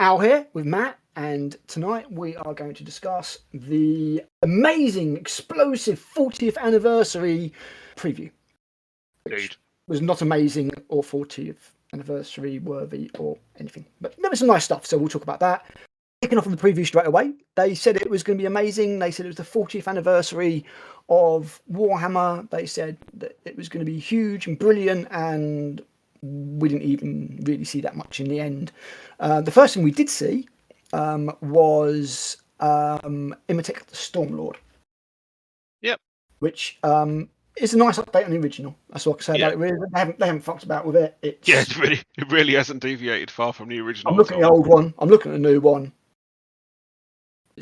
Al here with Matt, and tonight we are going to discuss the amazing, explosive 40th anniversary preview, which was not amazing or 40th anniversary worthy or anything, but there was some nice stuff, so we'll talk about that. Kicking off on the preview straight away, they said it was going to be amazing. They said it was the 40th anniversary of Warhammer. They said that it was going to be huge and brilliant, and we didn't even really see that much in the end. The first thing we did see was Imitate the Stormlord. Yep. Which is a nice update on the original. That's what I can say about it. Really, they haven't fucked about with it. It really hasn't deviated far from the original. I'm looking at the old one. I'm looking at the new one.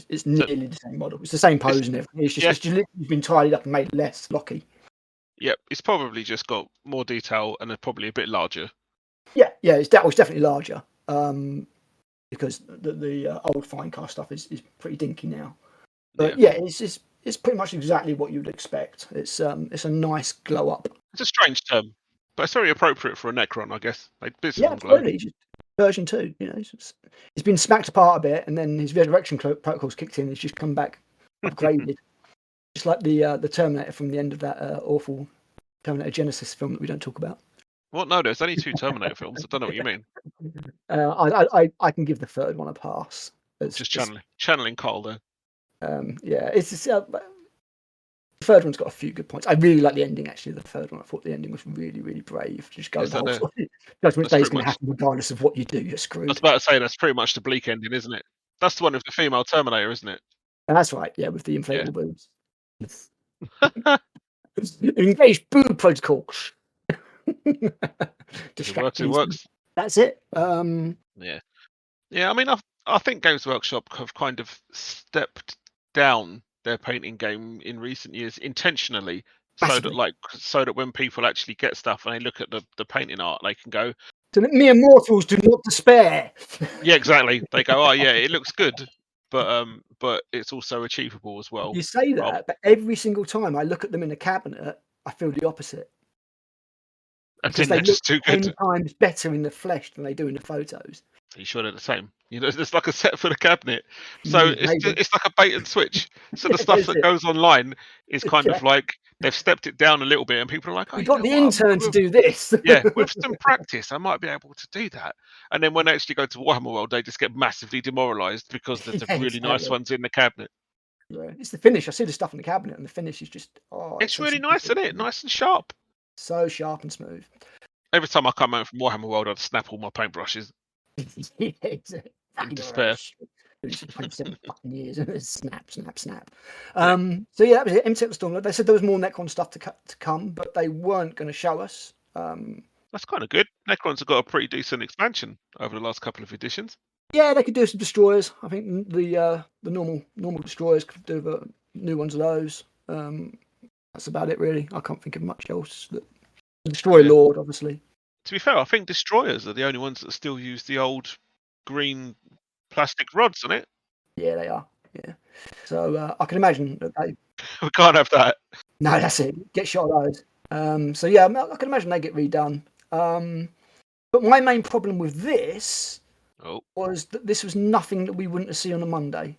It's nearly the same model. It's the same pose and everything. It's just literally been tidied up and made less blocky. Yep, it's probably just got more detail and it's probably a bit larger. Yeah, it's definitely larger. Because the old fine cast stuff is pretty dinky now. But it's pretty much exactly what you'd expect. It's a nice glow up. It's a strange term, but it's very appropriate for a Necron, I guess. Absolutely. Just version 2, it's been smacked apart a bit, and then his resurrection protocols kicked in. It's just come back upgraded, just like the Terminator from the end of that awful Terminator Genesis film that we don't talk about. Well, no, there's only 2 Terminator films. I don't know what you mean. I can give the third one a pass. Just channeling Carl there. It's just, the third one's got a few good points. I really like the ending, actually. The third one, I thought the ending was really, really brave. Just go the whole Judgment Day is going to happen regardless of what you do. You're screwed. I was about to say that's pretty much the bleak ending, isn't it? That's the one with the female Terminator, isn't it? That's right. Yeah, with the inflatable boobs. Engage boob protocols. It works. That's it. Yeah. I mean, I think Games Workshop have kind of stepped down their painting game in recent years intentionally, so that when people actually get stuff and they look at the painting art, they can go, "So that mere mortals do not despair." Yeah, exactly. They go, "Oh yeah, it looks good, but it's also achievable as well." You say that, but every single time I look at them in a cabinet, I feel the opposite. Because they look 10 times better in the flesh than they do in the photos. Are you sure they're the same? There's like a set for the cabinet, so it's like a bait and switch. So the stuff that goes online is kind of like they've stepped it down a little bit, and people are like, "Oh, you got the intern to do this." Yeah, with some practice, I might be able to do that. And then when they actually go to Warhammer World, they just get massively demoralised because there's the really nice ones in the cabinet. Yeah, it's the finish. I see the stuff in the cabinet, and the finish is just it's really nice, isn't it? Nice and sharp. So sharp and smooth. Every time I come home from Warhammer World, I'd snap all my paintbrushes. In despair. 27 fucking years. Snap. So that was it. Imitate the Stormlord. They said there was more Necron stuff to come, but they weren't going to show us. That's kind of good. Necrons have got a pretty decent expansion over the last couple of editions. Yeah, they could do some destroyers. I think the normal destroyers could do the new ones of those. That's about it, really. I can't think of much else. The Destroyer Lord, obviously. To be fair, I think destroyers are the only ones that still use the old green plastic rods on it. Yeah, they are. Yeah. So I can imagine that they. We can't have that. No, that's it. Get shot of those. So yeah, I can imagine they get redone. But my main problem with this was that this was nothing that we wouldn't see on a Monday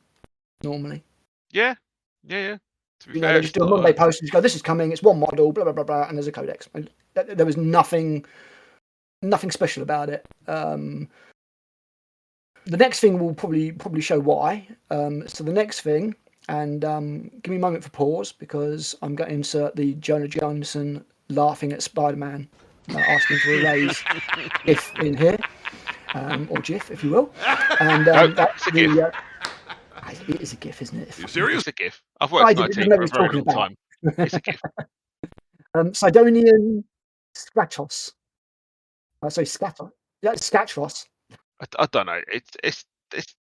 normally. Yeah. To be fair, they just do a Monday post and just go, "This is coming. It's one model, blah blah blah blah," and there's a codex. There was nothing special about it. The next thing will probably show why. So the next thing, and give me a moment for pause because I'm going to insert the Jonah Jameson laughing at Spider-Man, asking for a raise GIF in here, or GIF if you will. And that's the. It is a GIF, isn't it? Are you serious? It's a GIF. I've worked in IT for a very long time. It's a GIF. Sidonian Stratos. Sorry, Scatter. Yeah, Scatros. I don't know. It's.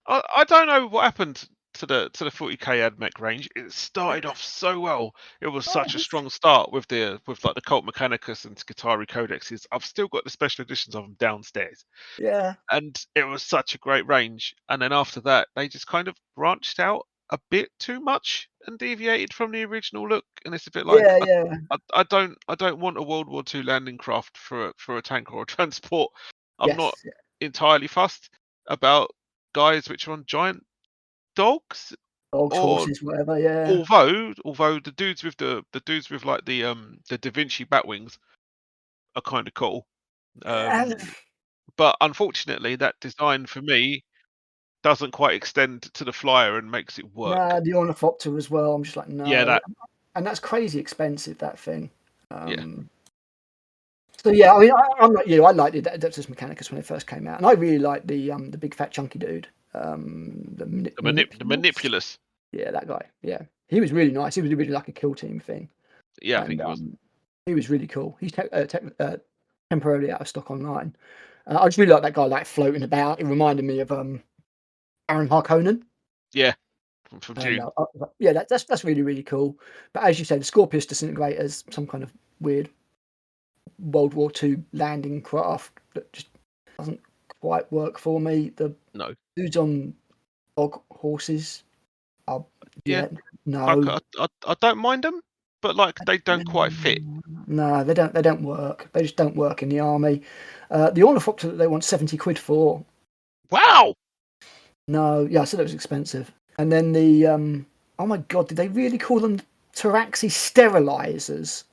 I don't know what happened to the 40k AdMech range. It started off so well. It was such a strong start with like the Cult Mechanicus and Skitarii codexes. I've still got the special editions of them downstairs. Yeah. And it was such a great range. And then after that, they just kind of branched out a bit too much and deviated from the original look. And it's a bit like I don't want a World War II landing craft for a tank or a transport. I'm not entirely fussed about guys which are on giant dogs. Dogs, Or horses, whatever. Yeah. although the dudes with like the Da Vinci bat wings are kind of cool. And, But unfortunately, that design for me doesn't quite extend to the flyer and makes it work. nah, the ornithopter as well. I'm just like, Yeah, no. that. And that's crazy expensive, that thing. Yeah, So yeah, I mean, I'm like you. I liked the Adeptus Mechanicus when it first came out, and I really liked the big fat chunky dude, the the Manipulus. manipulus. Yeah, that guy. Yeah, he was really nice. He was really like a kill team thing, Yeah, I think and it was. he was really cool. He's temporarily out of stock online. I just really like that guy, like floating about. It reminded me of Aaron Harkonnen. Yeah, from And June. yeah, that's really really cool. But as you say, the Scorpius disintegrators, some kind of weird World War II landing craft that just doesn't quite work for me. The No. dudes on dog horses are Yeah, no. I don't mind them, but like they don't quite fit. No, they don't. They don't work. They just don't work in the army. The ornithopter that they want 70 quid for. Wow. No, yeah, I said it was expensive. And then the oh my god, did they really call them Taraxi sterilizers?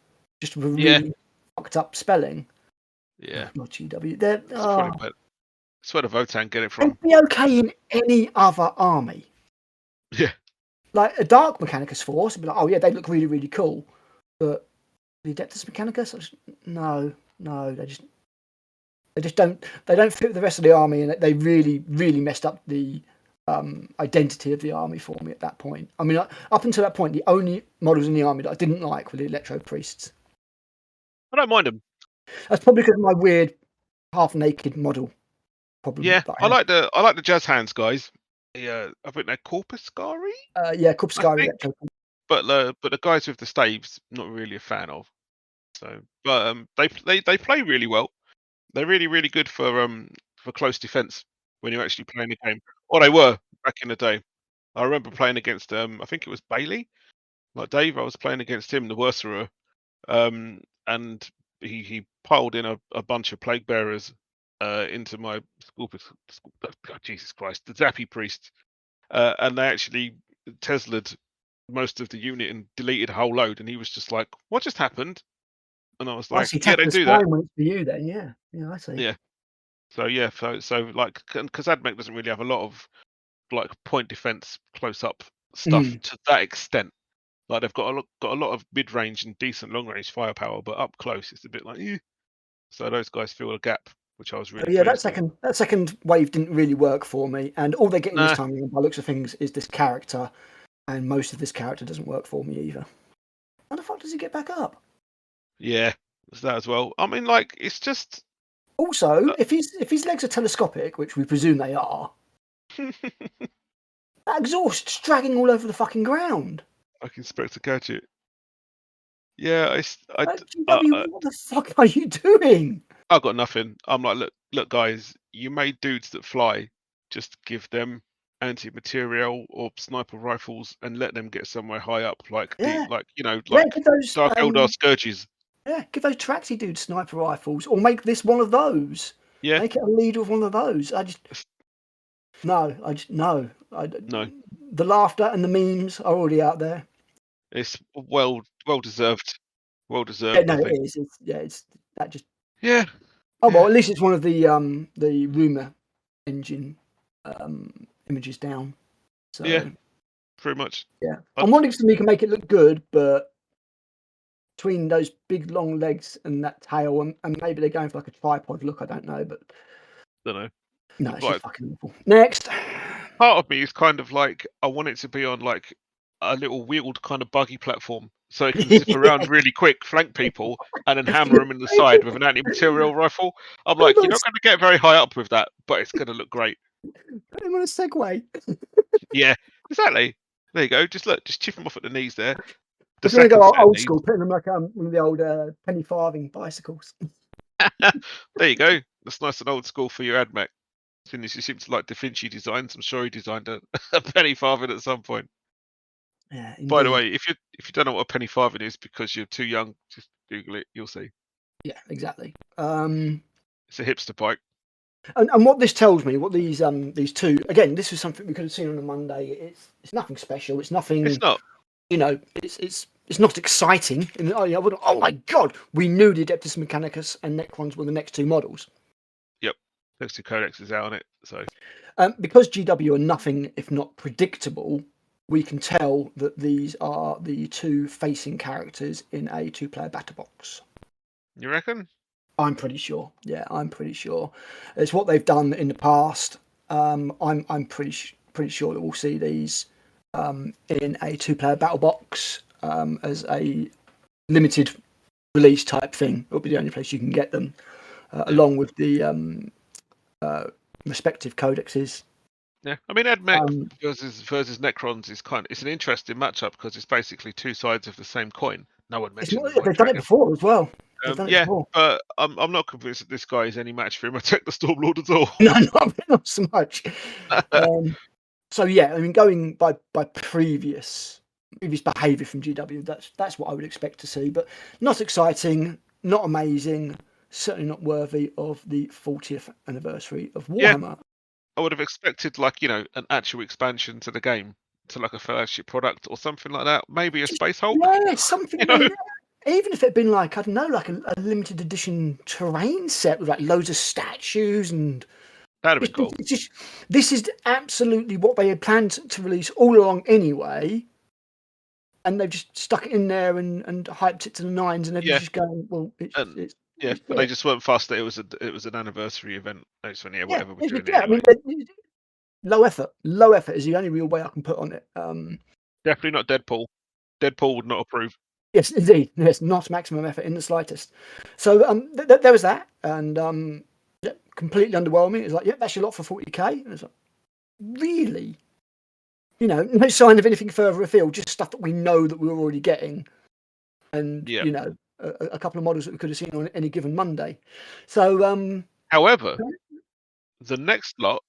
Just with a Yeah. really fucked up spelling. Yeah. Not GW. They're It's probably where, it's where the Votan get it from. they'd be okay in any other army. Yeah. Like a Dark Mechanicus force, would be like, oh yeah, they look really really cool. But the Adeptus Mechanicus, no, they just don't fit with the rest of the army, and they really really messed up the identity of the army for me at that point. I mean, up until that point, the only models in the army that I didn't like were the Electro Priests. I don't mind them. That's probably because of my weird half naked model problem Yeah, that I I like the jazz hands guys. Yeah, I think they're Corpuscari, had. Yeah, I Corpuscari think. Electro. But the guys with the staves, not really a fan of. So, but they play really well. They're really really good for close defense when you're actually playing the game. Or they were back in the day. I remember playing against I think it was Bailey, like Dave. I was playing against him, the Worcerer, and he piled in a bunch of plague bearers into my God, Jesus Christ, the Zappy priest, and they actually Tesla'd most of the unit and deleted a whole load, and he was just like, "What just happened?" And I was I like, see "Yeah, tap they the do that." spine when it's for you. Then yeah, I see. Yeah. So yeah, so like, because Admech doesn't really have a lot of like point defense close up stuff Mm. to that extent. Like they've got a lot of mid range and decent long range firepower, but up close it's a bit like, eh. So those guys fill a gap, which I was really Yeah, that pleased with. second wave didn't really work for me, and all they're getting this Nah, time, by the looks of things, is this character, and most of this character doesn't work for me either. How the fuck does he get back up? yeah, there's that as well. I mean, like it's just. Also, if his legs are telescopic, which we presume they are, that exhaust's dragging all over the fucking ground. I can expect to catch it. Yeah, GW, what the fuck are you doing? I got nothing. I'm like, look, guys, you made dudes that fly. Just give them anti-material or sniper rifles and let them get somewhere high up, Yeah, yeah, like give those Dark Eldar scourges. give those Traxi dudes sniper rifles, or make this one of those. Yeah, Make it a leader of one of those. No. no, The laughter and the memes are already out there. it's well deserved. Well Yeah, deserved, no, I it think. is. It's that just. Yeah, Oh well, yeah, at least it's one of the rumor engine images down. yeah, So pretty much. yeah, I, I'm wondering if somebody can make it look good, but between those big long legs and that tail, and maybe they're going for like a tripod look. I don't know, but don't know. no, it's just Like fucking awful. Next. part of me is kind of like I want it to be on like a little wheeled kind of buggy platform so it can zip Yeah. around really quick, flank people, and then hammer them in the side with an anti-material rifle. I'm Put him like, on you're not going to get very high up with that, but it's going to look great. a Segway. Yeah, exactly. There you go. Just look, just chip them off at the knees there. The If you want to second go set of old knees. school, putting them like one of the old penny farthing bicycles. There you go. That's nice and old school for your AdMech. Soon as you seem to like Da Vinci designs, I'm sure he designed a penny farthing at some point. Yeah, By the indeed. way, if you don't know what a penny farthing is because you're too young, just Google it. You'll see. Yeah, exactly. It's a hipster bike. And what this tells me, what these two, again, this was something we could have seen on a Monday. It's nothing special. It's nothing. It's not. It's not exciting. And oh my god, we knew the Adeptus Mechanicus and Necrons were the next two models. Yep, next two Codex is out on it. So because GW are nothing if not predictable, we can tell that these are the two facing characters in a two-player battle box. You reckon? I'm pretty sure. Yeah, I'm pretty sure. It's what they've done in the past. I'm pretty sure that we'll see these in a two-player battle box as a limited release type thing. It'll be the only place you can get them, along with the respective codexes. Yeah, I mean, AdMech versus Necrons is it's an interesting matchup because it's basically two sides of the same coin. No one mentioned they've done it before as well. But I'm not convinced that this guy is any match for him. Attack the Stormlord at all. No, not so much. So yeah, I mean, going by previous behaviour from GW, that's what I would expect to see. But not exciting, not amazing, certainly not worthy of the 40th anniversary of Warhammer. Yeah, I would have expected an actual expansion to the game, to like a flagship product or something like that. Maybe a Space Hulk. Yeah, something. Even if it had been like, I don't know, like a limited edition terrain set with like loads of statues and. That'd be cool. This is absolutely what they had planned to release all along anyway, and they've just stuck it in there and hyped it to the nines, and everyone's just going, well, but they just weren't fussed that it was an anniversary event. They just went, whatever, we're doing it anyway. I mean, low effort is the only real way I can put on it. Definitely not Deadpool. Deadpool would not approve. Yes, indeed. Yes, not maximum effort in the slightest. So there was that, and completely underwhelming. It's like, that's your lot for 40k. And it's like, really? No sign of anything further afield, just stuff that we know that we're already getting. And, a couple of models that we could have seen on any given Monday. So, however, the next lot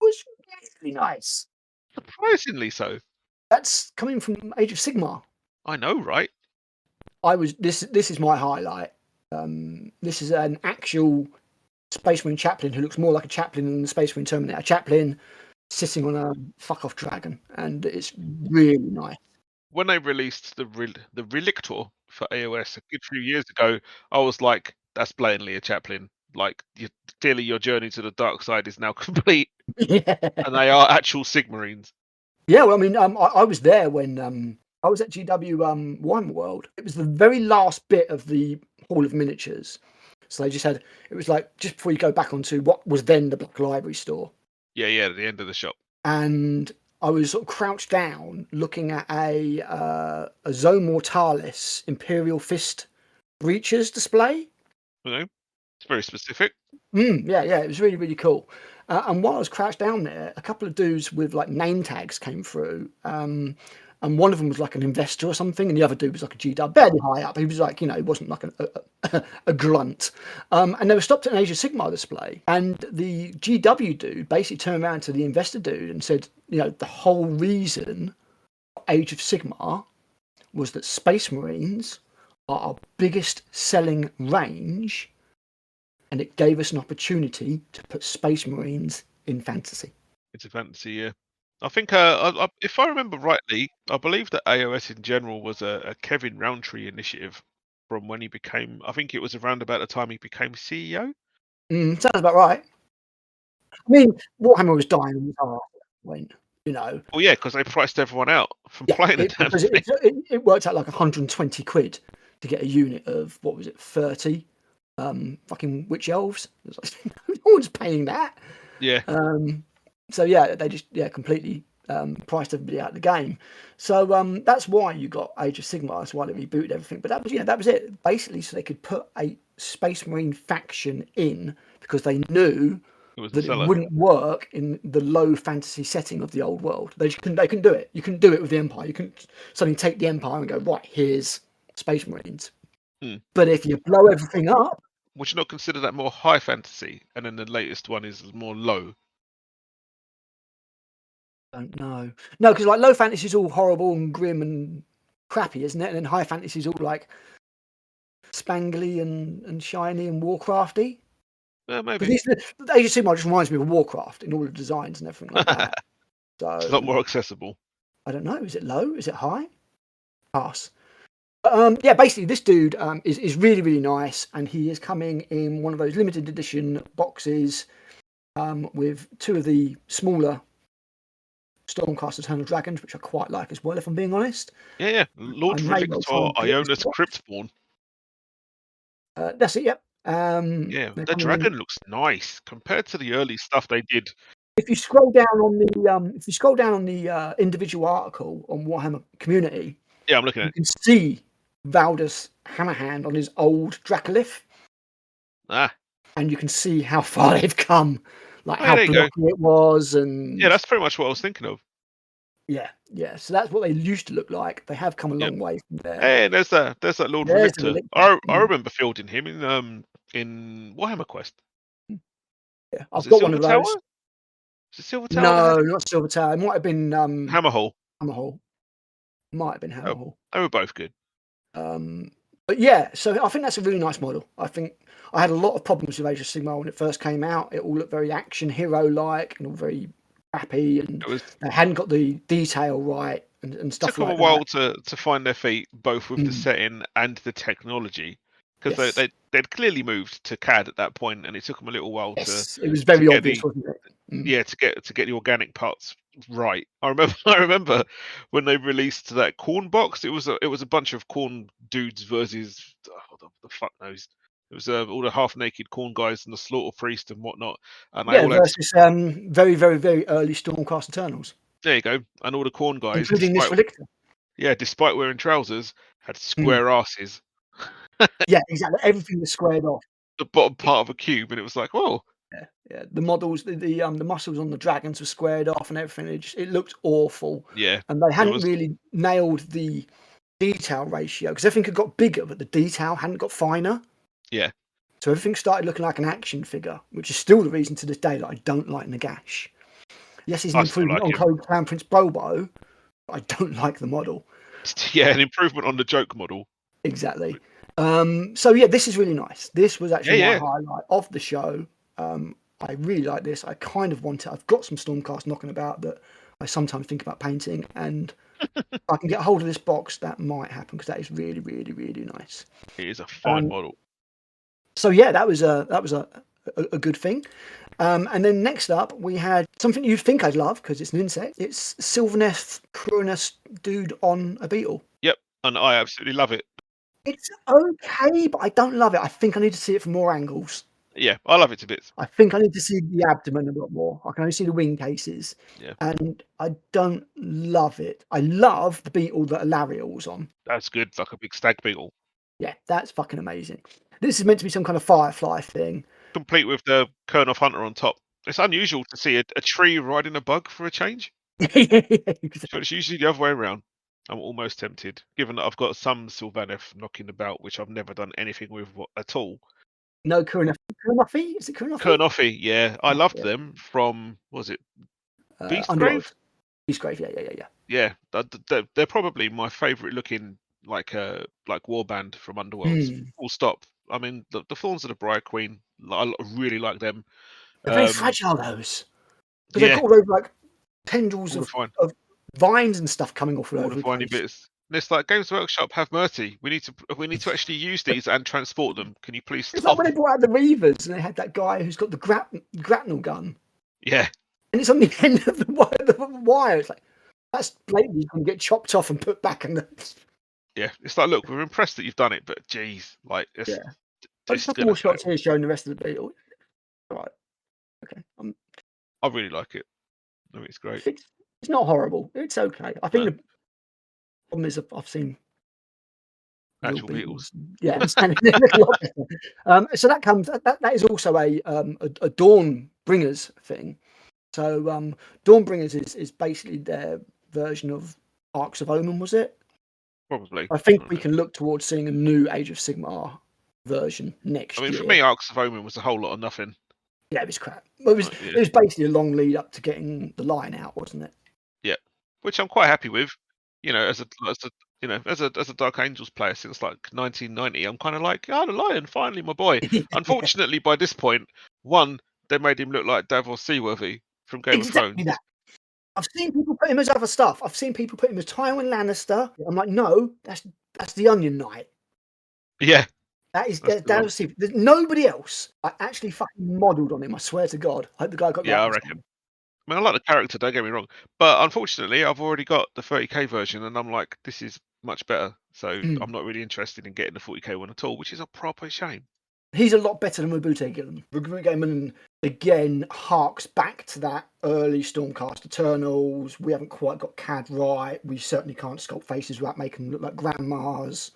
was really nice. Surprisingly so. That's coming from Age of Sigmar. I know, right? This is my highlight. This is an actual Space Marine chaplain who looks more like a chaplain than the Space Marine Terminator. A chaplain sitting on a fuck-off dragon, and it's really nice. When they released the Relictor for AOS a good few years ago, I was like, that's blatantly a chaplain. Like, clearly your journey to the dark side is now complete. Yeah. And they are actual Sigmarines. Yeah, well, I mean, I was there when I was at GW Warhammer World. It was the very last bit of the Hall of Miniatures. So they it was like just before you go back onto what was then the Black Library store. Yeah, at the end of the shop. And I was sort of crouched down looking at a Zone Mortalis Imperial Fist breaches display. It's very specific. Yeah, it was really, really cool. And while I was crouched down there, a couple of dudes with like name tags came through. And one of them was like an investor or something, and the other dude was like a GW, barely high up. He was like, he wasn't like a grunt. And they were stopped at an Age of Sigmar display, and the GW dude basically turned around to the investor dude and said, the whole reason Age of Sigmar was that Space Marines are our biggest selling range, and it gave us an opportunity to put Space Marines in fantasy. It's a fantasy, yeah. I think, if I remember rightly, I believe that AOS in general was a Kevin Roundtree initiative from when he became, I think it was around about the time he became CEO. Sounds about right. I mean, Warhammer was dying on his heart when, Well, yeah, because they priced everyone out from playing the damn thing. It worked out like 120 quid to get a unit of, 30 fucking witch elves. No one's paying that. Yeah. So yeah, they just completely priced everybody out of the game. So that's why you got Age of Sigmar. That's why they rebooted everything. But that was it basically, so they could put a Space Marine faction in because they knew that it wouldn't work in the low fantasy setting of the old world. They couldn't do it. You couldn't do it with the Empire. You couldn't suddenly take the Empire and go, right, here's Space Marines. But if you blow everything up, would you not consider that more high fantasy, and then the latest one is more low? I don't know. No, because like low fantasy is all horrible and grim and crappy, isn't it? And then high fantasy is all like spangly and shiny and Warcrafty. Maybe. Because the Age of Sigmar just reminds me of Warcraft in all the designs and everything like that. So It's a lot more accessible. I don't know. Is it low? Is it high? Pass. Yeah, basically, this dude is really, really nice, and he is coming in one of those limited edition boxes with two of the smaller Stormcast Eternal Dragons, which I quite like as well, if I'm being honest. Yeah. Lord I may well try Victor and get this Ionis box. Cryptborn. That's it. Yep. Yeah, They're the coming in. dragon looks nice compared to the early stuff they did. If you scroll down on the individual article on Warhammer Community, Yeah, I'm looking you at it. can see Valdus Hammerhand on his old Dracolith, Ah, and you can see how far they've come, like oh, yeah, how there you go. blocky it was, Yeah, and that's pretty much what I was thinking of. yeah. So that's what they used to look like. They have come a Yep. long way from there. Hey, there's that Lord There's the Relictor. Relicta. I remember fielding him in Warhammer Quest. Yeah, Was I've it got one Silver of Tower? those. Was it Silver Tower that No, had him? not Silver Tower. It might have been Hammerhall. Hammerhall. Might have been Oh, Hammerhall. they were both good. But yeah, so I think that's a really nice model. I think I had a lot of problems with Age of Sigmar when it first came out. It all looked very action hero-like and all very crappy, and It was they hadn't got the detail right and stuff took them a like that. while to find their feet, both with the Mm. setting and the technology, because Yes. they'd clearly moved to CAD at that point, and it took them a little while Yes, it was to very get obvious, the wasn't it? to get the organic parts right. I remember I remember when they released that corn box. It was a bunch of corn dudes versus the fuck knows. It was all the half naked corn guys and the slaughter priest and whatnot, and they Yeah, all had versus very, very, very early Stormcast Eternals, there you go, and all the corn guys, including this Relicta. despite wearing trousers, had Mm. square asses. Yeah, exactly. Everything was squared off. The bottom part of a cube, and it was like, whoa, Yeah. The models, the muscles on the dragons were squared off and everything. It looked awful, yeah, and they it hadn't was, really nailed the detail ratio because everything had got bigger, but the detail hadn't got finer. yeah. So everything started looking like an action figure, which is still the reason to this day that I don't like Nagash. Yes, he's an I still improvement like on him. Clan Prince Bobo, but I don't like the model. Yeah, an improvement on the joke model. Exactly. So yeah, this is really nice. This was actually my Yeah. highlight of the show. I really like this. I kind of want it. I've got some Stormcast knocking about that I sometimes think about painting, and if I can get a hold of this box, that might happen because that is really, really, really nice. It is a fine model. So yeah, that was a good thing. And then next up, we had something you'd think I'd love because it's an insect. It's Sylvaneth Cronus dude on a beetle. Yep, and I absolutely love it. It's okay, but I don't love it. I think I need to see it from more angles. Yeah, I love it to bits. I think I need to see the abdomen a lot more. I can only see the wing cases. Yeah, And I don't love it. I love the beetle that Alariel's on. that's good. It's like a big stag beetle, Yeah, that's fucking amazing. This is meant to be some kind of Firefly thing. complete with the Kurnoth Hunter on top. It's unusual to see a tree riding a bug for a change. So it's usually the other way around. I'm almost tempted, given that I've got some Sylvaneth knocking about, which I've never done anything with at all. No, Kurnothi? Is it Kurnothi? Kurnothi, yeah, I loved Yeah. them from, was it Beastgrave? Underworld. Beastgrave, yeah. Yeah, they're probably my favourite looking like warband from Underworlds. Full stop. I mean, the Thorns of the Briar Queen, I really like them. They're very fragile, those. Because they've Yeah, got all those like tendrils all the of, fine, of vines and stuff coming off all all over the the finey place. bits. And it's like Games Workshop, have mercy. We need to actually use these and transport them. Can you please It's like stop? when they brought out the Reavers and they had that guy who's got the grapnel gun. Yeah, And it's on the end of the wire. It's like, that's blatantly going to get chopped off and put back in the. yeah. It's like, look, we're impressed that you've done it, but geez, like Yeah. I it's just have gonna more fail. shots here showing the rest of the beetle. All right. Okay. I really like it. I mean, it's great. It's not horrible. It's okay. I think No. the problem is I've seen real Actual beetles. Yeah, and they look a lot better. So that comes. That is also a Dawn Bringers thing. So Dawn Bringers is basically their version of Arcs of Omen, was it? Probably. I think we can look towards seeing a new Age of Sigmar version next I mean, year. for me, Arcs of Omen was a whole lot of nothing. Yeah, it was crap. Well, it was basically a long lead up to getting the line out, wasn't it? Yeah, which I'm quite happy with. You know, as a Dark Angels player since like 1990, I'm kind of like, oh, the Lion, finally, my boy. Unfortunately, by this point, One, they made him look like Davos Seaworthy from Game of Exactly Thrones. that. I've seen people put him as other stuff. I've seen people put him as Tywin Lannister. I'm like, no, that's the Onion Knight. Yeah, That's the one. There's nobody else. I actually fucking modelled on him. I swear to God. I hope the guy got Yeah, right I this reckon. time. I mean, I like the character, don't get me wrong. But unfortunately, I've already got the 30k version, and I'm like, this is much better. So I'm not really interested in getting the 40k one at all, which is a proper shame. He's a lot better than Mabute Gillen. Mabute Gillen, again, harks back to that early Stormcast Eternals. We haven't quite got CAD right. We certainly can't sculpt faces without making them look like grandmas.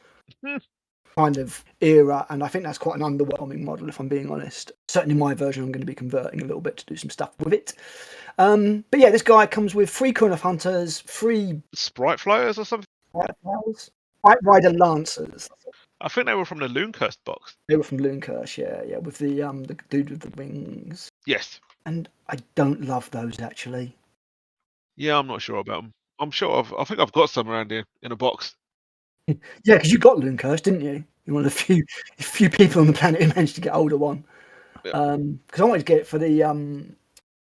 Kind of era, and I think that's quite an underwhelming model, if I'm being honest. Certainly my version, I'm going to be converting a little bit to do some stuff with it. But yeah, this guy comes with 3 Kurnoth Hunters, 3 Sprite Flyers or something? White Rider Lancers. I think they were from the Lunecurst box. They were from Lunekirch, yeah, with the dude with the wings. Yes. And I don't love those, actually. Yeah, I'm not sure about them. I'm sure I think I've got some around here in a box. Yeah, because you got Lunekirch, didn't you? You're one of the few people on the planet who managed to get hold of one. Yeah. Because I wanted to get it for the I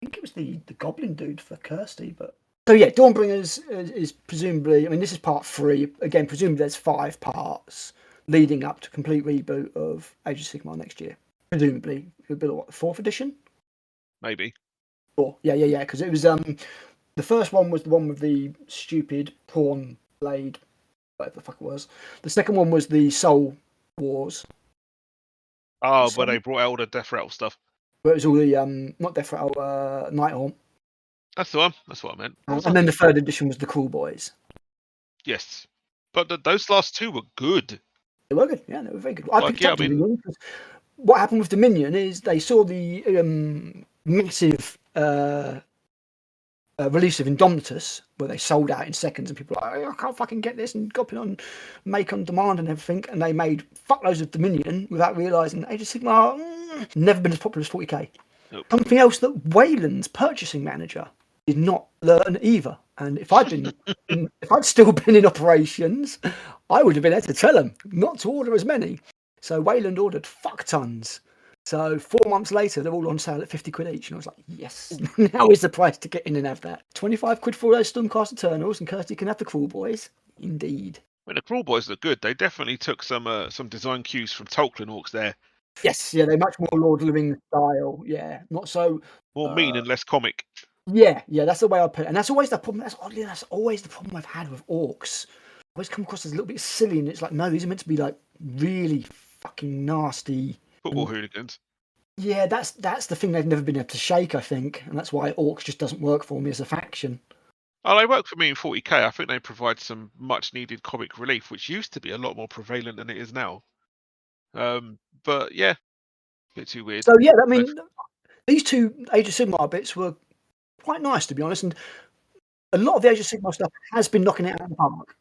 think it was the Goblin dude for Kirsty, but so yeah, Dawnbringers is presumably. I mean, this is part 3. Again, presumably there's 5 parts leading up to complete reboot of Age of Sigmar next year. Presumably, it'll be what, the 4th edition? Maybe. 4. Yeah. Because it was the first one was the one with the stupid prawn blade, whatever the fuck it was. The second one was the Soul Wars. Oh, but they brought out all the Death Rattle stuff. Where it was all the not Death Rattle, Nighthaunt. That's the one. That's what I meant. And then the 3rd edition was the Cruel Boys. Yes, but those last 2 were good. They were good. Yeah, they were very good. What happened with Dominion is they saw the massive release of Indomitus, where they sold out in seconds, and people were like, I can't fucking get this, and got it on make on demand and everything, and they made fuckloads of Dominion without realising Age of Sigmar never been as popular as 40k. Nope. Something else that Wayland's purchasing manager did not learn either. And if I'd still been in operations, I would have been able to tell them not to order as many. So Wayland ordered fuck tons. So 4 months later, they're all on sale at 50 quid each. And I was like, yes, now is the price to get in and have that. 25 quid for those Stormcast Eternals, and Kirsty can have the Cruel Boys. Indeed. When the Cruel Boys look good, they definitely took some design cues from Tolkien Orcs there. Yes, yeah, they're much more Lord of the Rings style. Yeah, not so more mean and less comic. Yeah, that's the way I put it, and that's always the problem. That's always the problem I've had with Orcs. I always come across as a little bit silly, and it's like, no, these are meant to be like really fucking nasty football hooligans. Yeah, that's the thing they've never been able to shake, I think, and that's why Orcs just doesn't work for me as a faction. Oh, they work for me in 40k. I think they provide some much-needed comic relief, which used to be a lot more prevalent than it is now. But yeah, a bit too weird. So yeah, I mean, these 2 Age of Sigmar bits were quite nice, to be honest, and a lot of the Age of Sigmar stuff has been knocking it out of the park.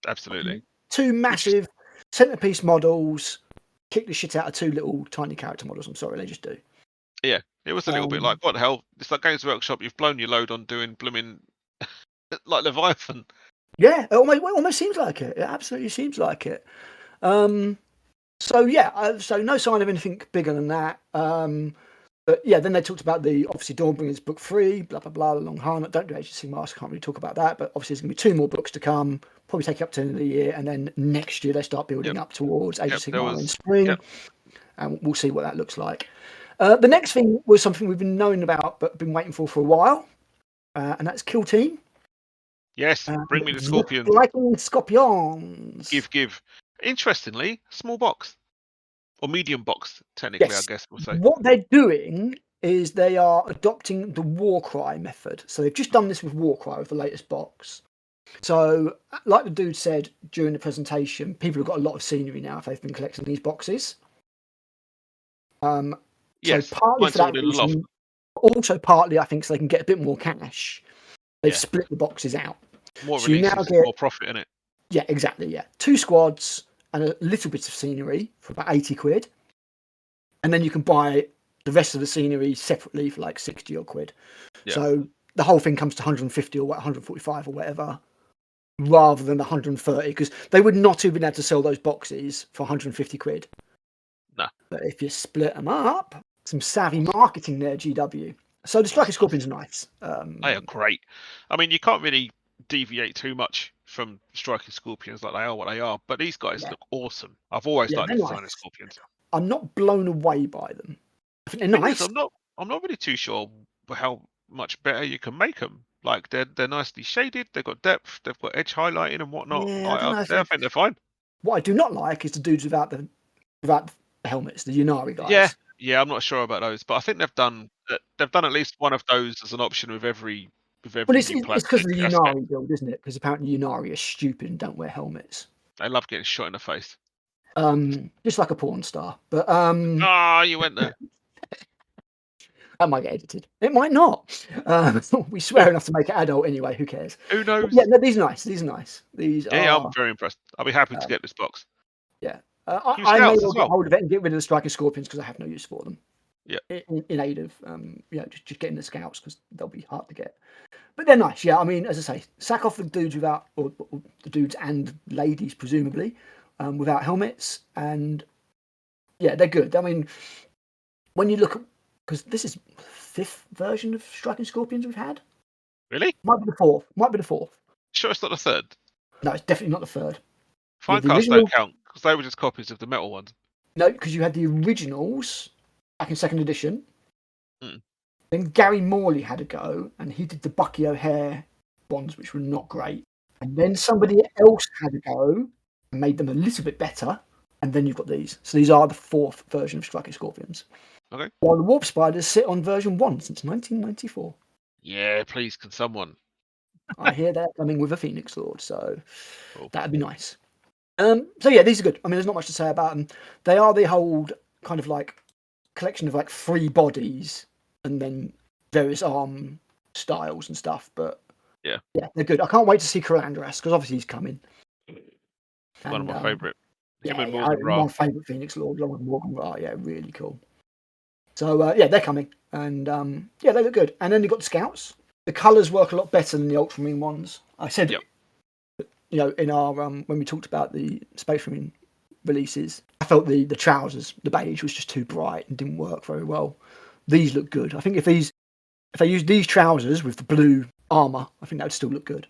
Absolutely. 2 massive centerpiece models kick the shit out of 2 little tiny character models. I'm sorry, they just do. Yeah, it was a little bit like, what the hell? It's like Games Workshop. You've blown your load on doing blooming like Leviathan. Yeah, it almost seems like it. It absolutely seems like it. So yeah, so no sign of anything bigger than that. But yeah, then they talked about obviously Dawnbringers book 3, blah blah blah, the Long Hunt. Don't do Age of Sigmar, so I can't really talk about that. But obviously there's going to be 2 more books to come. Probably take up to the end of the year, and then next year they start building up towards Age of Sigmar in spring, and we'll see what that looks like. The next thing was something we've been knowing about, but been waiting for a while, and that's Kill Team. Yes, bring me the Scorpions. Liking Scorpions. Give. Interestingly, small box. Or medium box, technically, yes. I guess we'll say. What they're doing is they are adopting the Warcry method. So they've just done this with Warcry, with the latest box. So, like the dude said during the presentation, people have got a lot of scenery now if they've been collecting these boxes. Yes, so partly for that reason, also partly I think so they can get a bit more cash. They've split the boxes out. More releases, more profit in it. Yeah, exactly, yeah. 2 squads and a little bit of scenery for about 80 quid. And then you can buy the rest of the scenery separately for like 60 odd quid. Yeah. So the whole thing comes to 150 or 145 or whatever, rather than 130, because they would not have been able to sell those boxes for 150 quid. No. But if you split them up, some savvy marketing there, GW. So the Striker Scorpions are nice. They are great. I mean, you can't really deviate too much from Striking Scorpions, like they are what they are. But these guys look awesome. I've always liked the design of Scorpions. I'm not blown away by them. I think they're nice. I'm not really too sure how much better you can make them. Like they're nicely shaded. They've got depth. They've got edge highlighting and whatnot. Yeah, I think they're fine. What I do not like is the dudes without the helmets, the Yunari guys. Yeah, I'm not sure about those, but I think they've done at least one of those as an option with every. Well, it's because of the Yunari build, isn't it? Because apparently Yunari are stupid and don't wear helmets. They love getting shot in the face. Just like a porn star. But you went there. That might get edited. It might not. We swear enough to make it adult anyway. Who cares? Who knows? Yeah, no, these are nice. These are nice. I'm very impressed. I'll be happy to get this box. Yeah. I may well get hold of it and get rid of the Striker Scorpions because I have no use for them. Yeah. In aid of just getting the scouts because they'll be hard to get. But they're nice. Yeah. I mean, as I say, sack off the dudes without, or the dudes and ladies presumably, without helmets, and yeah, they're good. I mean, when you look at, because this is the 5th version of Striking Scorpions we've had. Really? Might be the 4th. Sure, it's not the 3rd. No, it's definitely not the 3rd. Finecast don't count because they were just copies of the metal ones. No, because you had the originals back in 2nd edition. Mm. Then Gary Morley had a go, and he did the Bucky O'Hare ones, which were not great. And then somebody else had a go and made them a little bit better. And then you've got these. So these are the 4th version of Striking Scorpions. Okay. While the Warp Spiders sit on version 1 since 1994. Yeah, please, can someone? I hear they're coming with a Phoenix Lord, so that'd be nice. So yeah, these are good. I mean, there's not much to say about them. They are the whole kind of like collection of like 3 bodies and then various arm styles and stuff. But yeah, they're good. I can't wait to see Calandras because obviously he's coming. One of my favourite. My favourite Phoenix Lord, along with Morgan Ra. Yeah, really cool. So yeah, they're coming, and yeah, they look good. And then you've got the Scouts. The colours work a lot better than the Ultramarine ones. I said, you know, in our when we talked about the Space Marine releases, I felt the trousers, the beige, was just too bright and didn't work very well. These look good. I think if they used these trousers with the blue armour, I think that would still look good.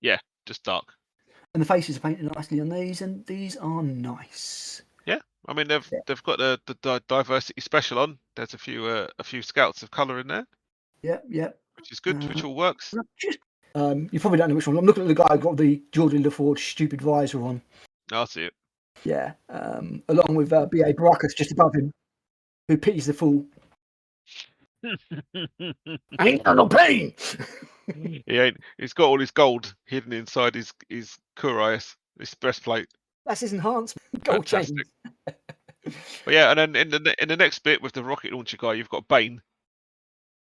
Yeah, just dark. And the faces are painted nicely on these, and these are nice. Yeah, I mean they've got the diversity special on. There's a few scouts of colour in there. Yeah. Which is good, which all works. You probably don't know which one. I'm looking at the guy who got the Jordan LaForge stupid visor on. I'll see it. Yeah, along with B.A. Baracus just above him, who pities the fool. I ain't got no pain. He ain't. He's got all his gold hidden inside his cuirass, his breastplate. That's his enhancement. Gold chains. But yeah, and then in the next bit with the rocket launcher guy, you've got Bane.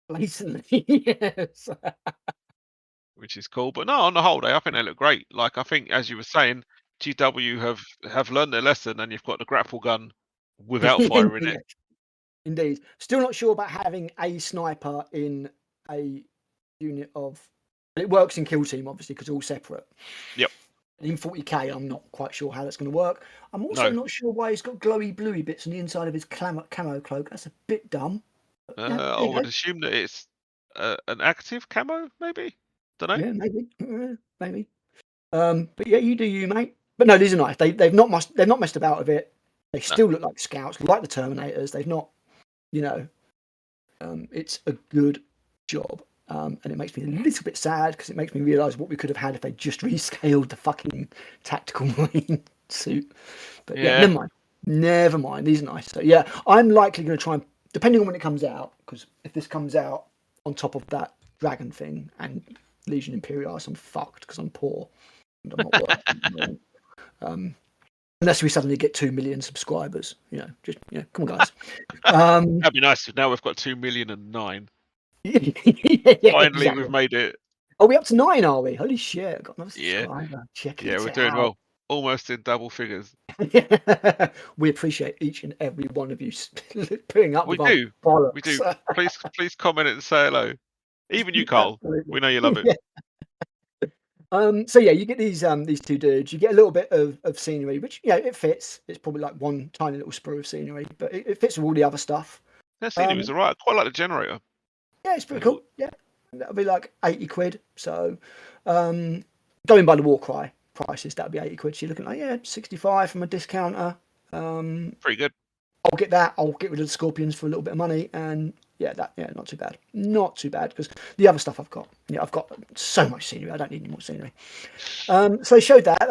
Blatantly, yes. Which is cool. But no, on the whole, I think they look great. Like I think, as you were saying, GW have learned their lesson, and you've got the grapple gun without fire in it. Indeed. Still not sure about having a sniper in a unit of. It works in Kill Team, obviously, because they're all separate. Yep. In 40k, I'm not quite sure how that's going to work. I'm also not sure why he's got glowy bluey bits on the inside of his camo cloak. That's a bit dumb. I would assume that it's an active camo, maybe. Don't know. Yeah, maybe. But yeah, you do you, mate. But no, these are nice. They've not messed about with it. They still look like scouts, like the Terminators. They've not, you know. It's a good job. And it makes me a little bit sad because it makes me realise what we could have had if they just rescaled the fucking tactical marine suit. But yeah, never mind. These are nice. So yeah, I'm likely going to try and, depending on when it comes out, because if this comes out on top of that dragon thing and Legion Imperialis, I'm fucked because I'm poor and I'm not working. Unless we suddenly get 2 million subscribers, come on, guys. That'd be nice. Now we've got 2,000,009. Finally, we've made it. Are we up to 9? Are we? Holy shit! I've got another subscriber. We're doing well. Almost in double figures. We appreciate each and every one of you putting up with our bollocks. We do. Please comment and say hello. Even you, Carl. Absolutely. We know you love it. So yeah, you get these 2 dudes. You get a little bit of scenery, which it fits. It's probably like one tiny little sprue of scenery, but it fits with all the other stuff. That scenery's alright. I quite like the generator. Yeah, it's pretty cool. Yeah, that'll be like 80 quid. So, going by the Warcry prices, that'll be 80 quid. So you're looking like 65 from a discounter. Pretty good. I'll get that. I'll get rid of the Scorpions for a little bit of money, and not too bad. Not too bad, because the other stuff I've got. Yeah, I've got so much scenery. I don't need any more scenery. So they showed that.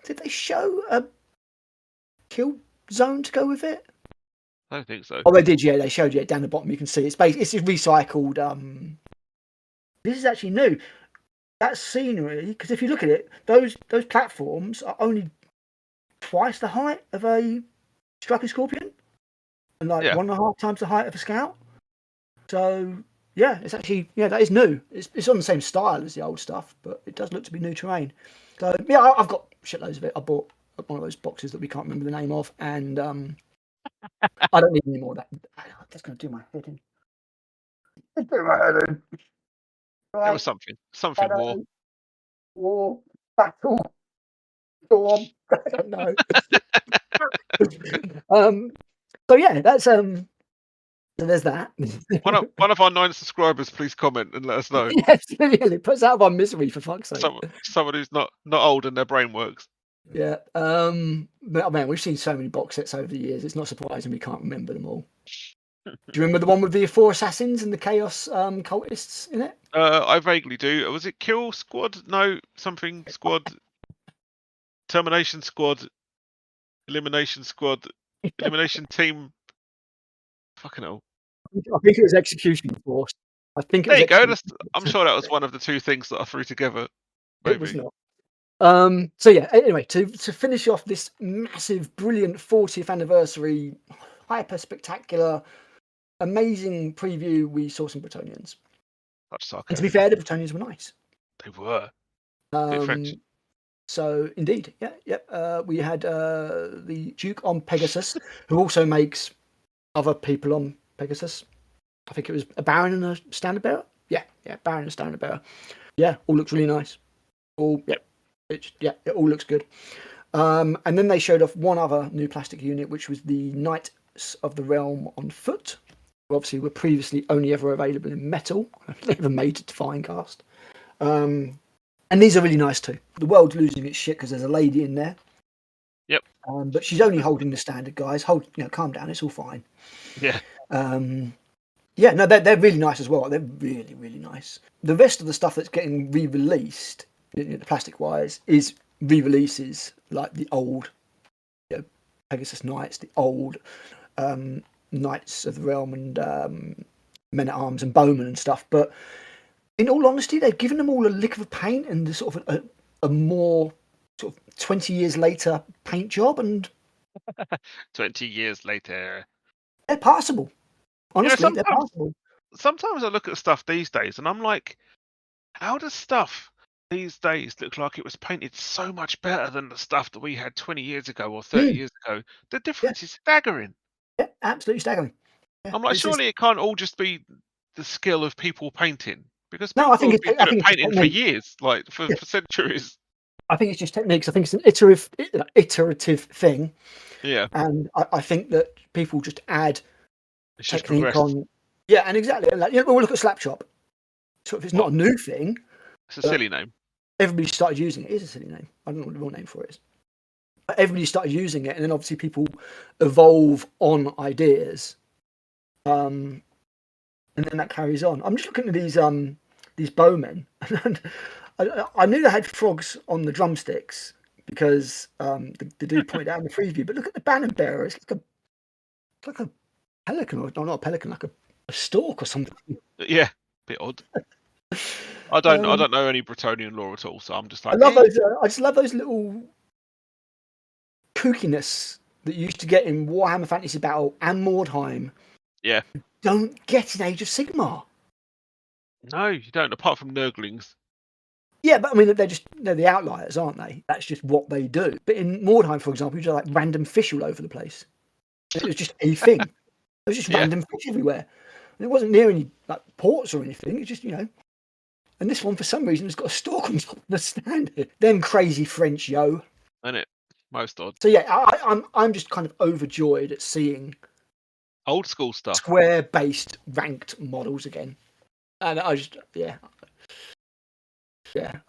Did they show a kill zone to go with it? I don't think so. Oh, they did. Yeah, they showed you down the bottom. You can see it's recycled. This is actually new. That scenery, because if you look at it, those platforms are only twice the height of a Striker Scorpion, and like 1.5 times the height of a Scout. So yeah, it's actually that is new. It's on the same style as the old stuff, but it does look to be new terrain. So yeah, I've got shitloads of it. I bought one of those boxes that we can't remember the name of, and I don't need any more of that. That's going to do my head in. It's doing my head in. Right. It was something more. War, battle, storm. I don't know. So yeah, that's So there's that. one of our 9 subscribers, please comment and let us know. Yes, really puts out of our misery, for fuck's sake. Someone who's not old and their brain works. Yeah. But man, we've seen so many box sets over the years. It's not surprising we can't remember them all. Do you remember the one with the 4 assassins and the chaos cultists in it? I vaguely do. Was it Kill Squad? No, something Squad. Termination Squad. Elimination Squad. Elimination Team. Fucking hell. I think it was Execution Force. I think it was. There you go. I'm sure that was one of the 2 things that I threw together. Maybe. It was not. So yeah. Anyway, to finish off this massive, brilliant 40th anniversary, hyper spectacular, amazing preview, we saw some Bretonians. And to be fair, the Bretonians were nice. They were. So indeed, we had the Duke on Pegasus, who also makes other people on Pegasus. I think it was a Baron and a Standard Bearer. Yeah, Baron and Standard Bearer. Yeah, all looks really nice. It all looks good. And then they showed off one other new plastic unit, which was the Knights of the Realm on foot. Who obviously were previously only ever available in metal. Never made to Define Cast. And these are really nice too. The world's losing its shit because there's a lady in there. Yep. But she's only holding the standard, guys. Calm down. It's all fine. Yeah. No, they're really nice as well. They're really, really nice. The rest of the stuff that's getting re-released, the plastic-wise, is re-releases like the old Pegasus Knights, the old Knights of the Realm, and Men at Arms and Bowmen and stuff. But in all honesty, they've given them all a lick of paint and sort of a more sort of 20 years later paint job, and 20 years later, they're passable. Honestly, they're passable. Sometimes I look at stuff these days and I'm like, how does stuff these days look like it was painted so much better than the stuff that we had 20 years ago or 30 years ago? The difference is staggering. Yeah, absolutely staggering. Yeah, I'm like, surely it can't all just be the skill of people painting, because no, I think it's painting for years, like for centuries. I think it's just techniques. I think it's an iterative thing. Yeah, and I think that people just add technique on. Yeah, and exactly. Like, we'll look at Slapshot. So if it's not a new thing, it's a silly name. Everybody started using it. It is a silly name. I don't know what the real name for it is. But everybody started using it, and then obviously people evolve on ideas, and then that carries on. I'm just looking at these bowmen, and I knew they had frogs on the drumsticks because the dude pointed out in the preview. But look at the banner bearer; it's like a pelican, or not a pelican, like a stork or something. Yeah, bit odd. I don't know any Bretonian lore at all, so I'm just like, I love those. I just love those little kookiness that you used to get in Warhammer Fantasy Battle and Mordheim. Yeah. You don't get in Age of Sigmar. No, you don't, apart from Nurglings. Yeah, but I mean, they're the outliers, aren't they? That's just what they do. But in Mordheim, for example, you just like random fish all over the place. It was just a thing. It was just random fish everywhere. And it wasn't near any like ports or anything. It's just, And this one, for some reason, has got a stork on top of the stand. Them crazy French, yo. Isn't it? Most odd. So yeah, I'm just kind of overjoyed at seeing Old school stuff. Square-based ranked models again. And I just, I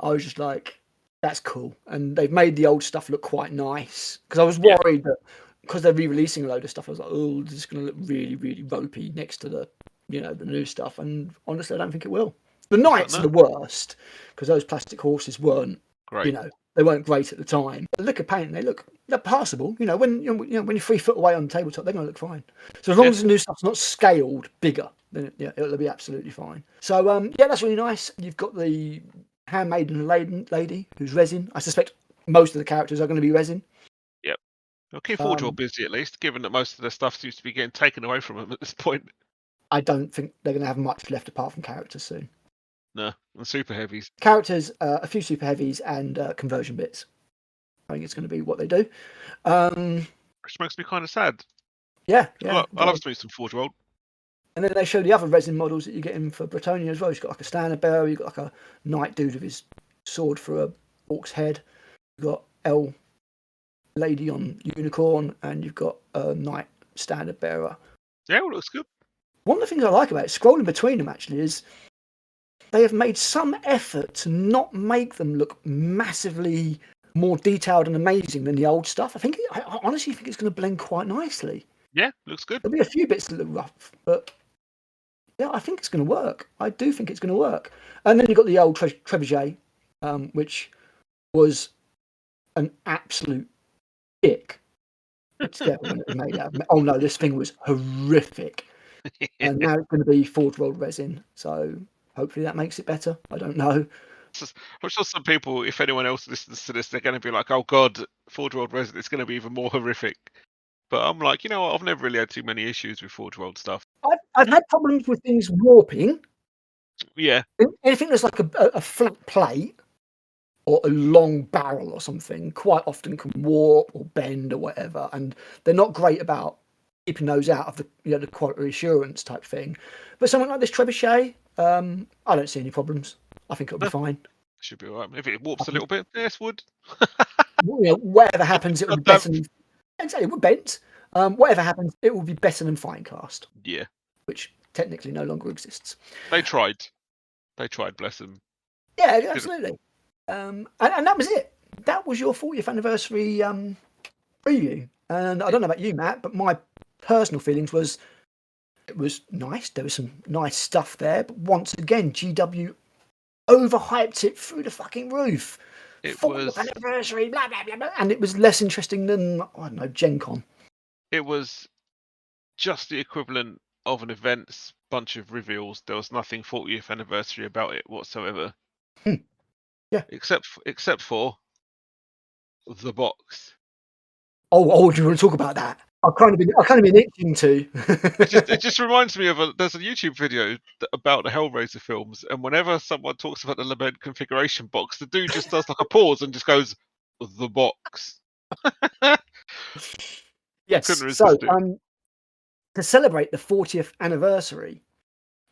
was just like, that's cool. And they've made the old stuff look quite nice. Because I was worried that because they're re-releasing a load of stuff, I was like, oh, this is going to look really, really ropey next to the, the new stuff. And honestly, I don't think it will. The knights are the worst because those plastic horses weren't great. They weren't great at the time. But look at paint; they're passable. When you're 3 foot away on the tabletop, they're going to look fine. So as long as the new stuff's not scaled bigger, then it'll be absolutely fine. So that's really nice. You've got the handmaiden lady who's resin. I suspect most of the characters are going to be resin. Yep. They'll keep Forge World busy at least, given that most of their stuff seems to be getting taken away from them at this point. I don't think they're going to have much left apart from characters soon. No, and super heavies. Characters, a few super heavies, and conversion bits. I think it's going to be what they do. Which makes me kind of sad. Yeah. I love to meet some Forge World. And then they show the other resin models that you get in for Bretonnia as well. You've got like a standard bearer, you've got like a knight dude with his sword for a orc's head. You've got L lady on unicorn, and you've got a knight standard bearer. Yeah, it looks good. One of the things I like about it, scrolling between them actually, is they have made some effort to not make them look massively more detailed and amazing than the old stuff. I honestly think it's going to blend quite nicely. Yeah, looks good. There'll be a few bits that look rough, but yeah, I think it's going to work. I do think it's going to work. And then you've got the old trebuchet, which was an absolute dick. When it was made out. Oh no, this thing was horrific. And now it's going to be Forge World resin, so hopefully that makes it better. I don't know. I'm sure some people, if anyone else listens to this, they're going to be like, oh god, Forge World resin, it's going to be even more horrific. But I'm like, you know what? I've never really had too many issues with Forge World stuff. I've had problems with things warping. Yeah. Anything that's like a flat plate or a long barrel or something quite often can warp or bend or whatever, and they're not great about keeping those out of the quality assurance type thing. But something like this trebuchet, I don't see any problems. I think it'll be fine. Should be alright. If it warps a little bit, yes, would. Whatever happens, it will be better than. Exactly, it would bend. Whatever happens, it will be better than Finecast. Yeah. Which technically no longer exists. They tried, bless them. Yeah, absolutely. And that was it. That was your 40th anniversary preview. And I don't know about you, Matt, but my personal feelings was it was nice. There was some nice stuff there, but once again, GW overhyped it through the fucking roof. It 40th anniversary, blah blah blah blah, and it was less interesting than I don't know, Gen Con. It was just the equivalent of an event's bunch of reveals. There was nothing 40th anniversary about it whatsoever. Yeah. Except for the box. Oh, do you want to talk about that? I've kind of been itching to. It just reminds me of there's a YouTube video about the Hellraiser films, and whenever someone talks about the Lament configuration box, the dude just does like a pause and just goes, "The box." Yes. So to celebrate the 40th anniversary,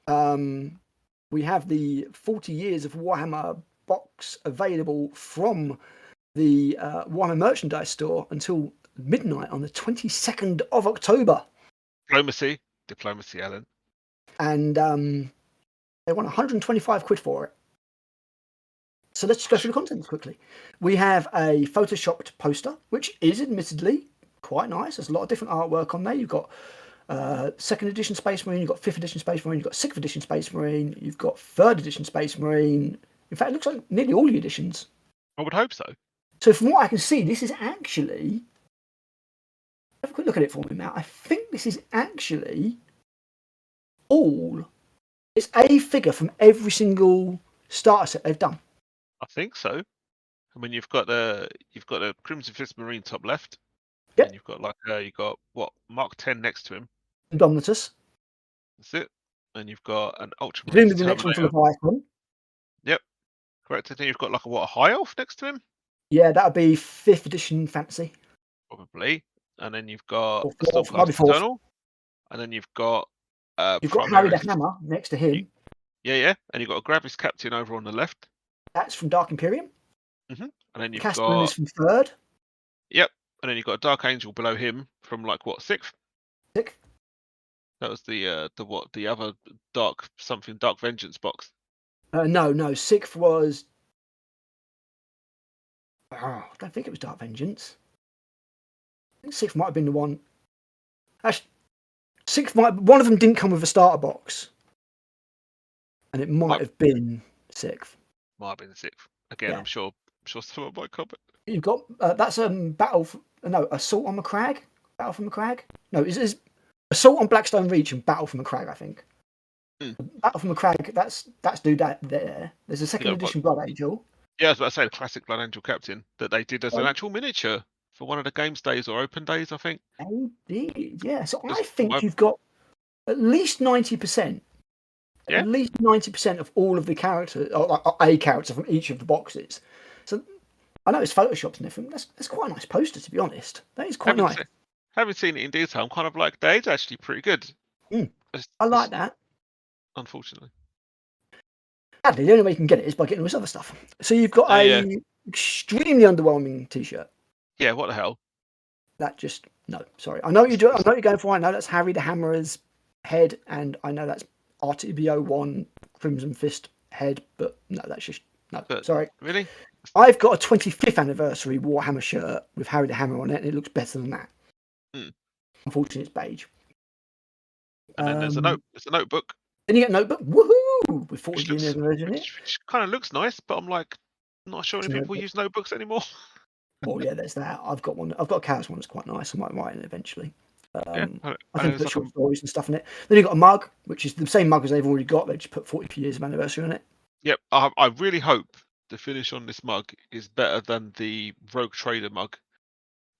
we have the 40 years of Warhammer box available from the Warhammer merchandise store until midnight on the 22nd of October. Diplomacy, Alan. And they want 125 quid for it. So let's just go through the contents quickly. We have a photoshopped poster, which is admittedly quite nice. There's a lot of different artwork on there. You've got 2nd edition Space Marine, you've got 5th edition Space Marine, you've got 6th edition Space Marine, you've got 3rd edition Space Marine. In fact, it looks like nearly all the editions. I would hope so. So from what I can see, this is actually... Have a quick look at it for me, Matt. I think this is actually it's a figure from every single starter set they've done. I think so. I mean, you've got a Crimson Fist Marine top left. Yep. And you've got what Mark 10 next to him. Indomitus. That's it. And you've got an Ultramarine. Presumably the next one for Leviathan. Yep. Correct. And then you've got a High Elf next to him. Yeah, that would be 5th edition Fantasy. Probably. And then you've got Stormcast Eternal. And then you've got you've got Harry the Hammer next to him. Yeah. And you've got a Gravis Captain over on the left. That's from Dark Imperium. Mm-hmm. And then you've Castellan is from 3rd. Yep. And then you've got a Dark Angel below him from 6th? 6th. That was the other Dark Vengeance box. No, sixth was. Oh, I don't think it was Dark Vengeance. I think sixth might have been the one. Actually, one of them didn't come with a starter box, and it might have been sixth. Might have been the sixth. Again, Yeah. I'm sure someone might comment. You've got that's Assault on Macragge. Battle for Macragge. No, it's Assault on Blackstone Reach and Battle for Macragge, I think. Battle for Macragge. That's do that there. There's a second edition Blood Angel. Yeah, I was about to say the classic Blood Angel Captain that they did as an actual miniature for one of the games days or open days, I think. They did, yeah. So I think you've got at least 90%. Yeah. At least 90% of all of the characters, or a character from each of the boxes. So I know it's photoshopped and everything. That's quite a nice poster, to be honest. That is quite nice. Having seen it in detail, I'm kind of like, it's actually pretty good. I like that. Unfortunately. Sadly, the only way you can get it is by getting this other stuff. So you've got a extremely underwhelming T-shirt. Yeah, what the hell? That just no. Sorry, I know what you do. I know what you're going for. I know that's Harry the Hammerer's head, and I know that's RTBO1 Crimson Fist head. But no, that's just no. Sorry. Really? I've got a 25th anniversary Warhammer shirt with Harry the Hammer on it, and it looks better than that. Unfortunately, it's beige. And then there's a notebook. Then you get a notebook. Woohoo! With 40 years in it. Which kind of looks nice, but I'm like, not sure any people use notebooks anymore. Oh yeah, there's that. I've got one. I've got a Chaos one that's quite nice. I might write it eventually. I think put short stories and stuff in it. Then you've got a mug, which is the same mug as they've already got. They just put 40 years of anniversary on it. Yep, I really hope the finish on this mug is better than the Rogue Trader mug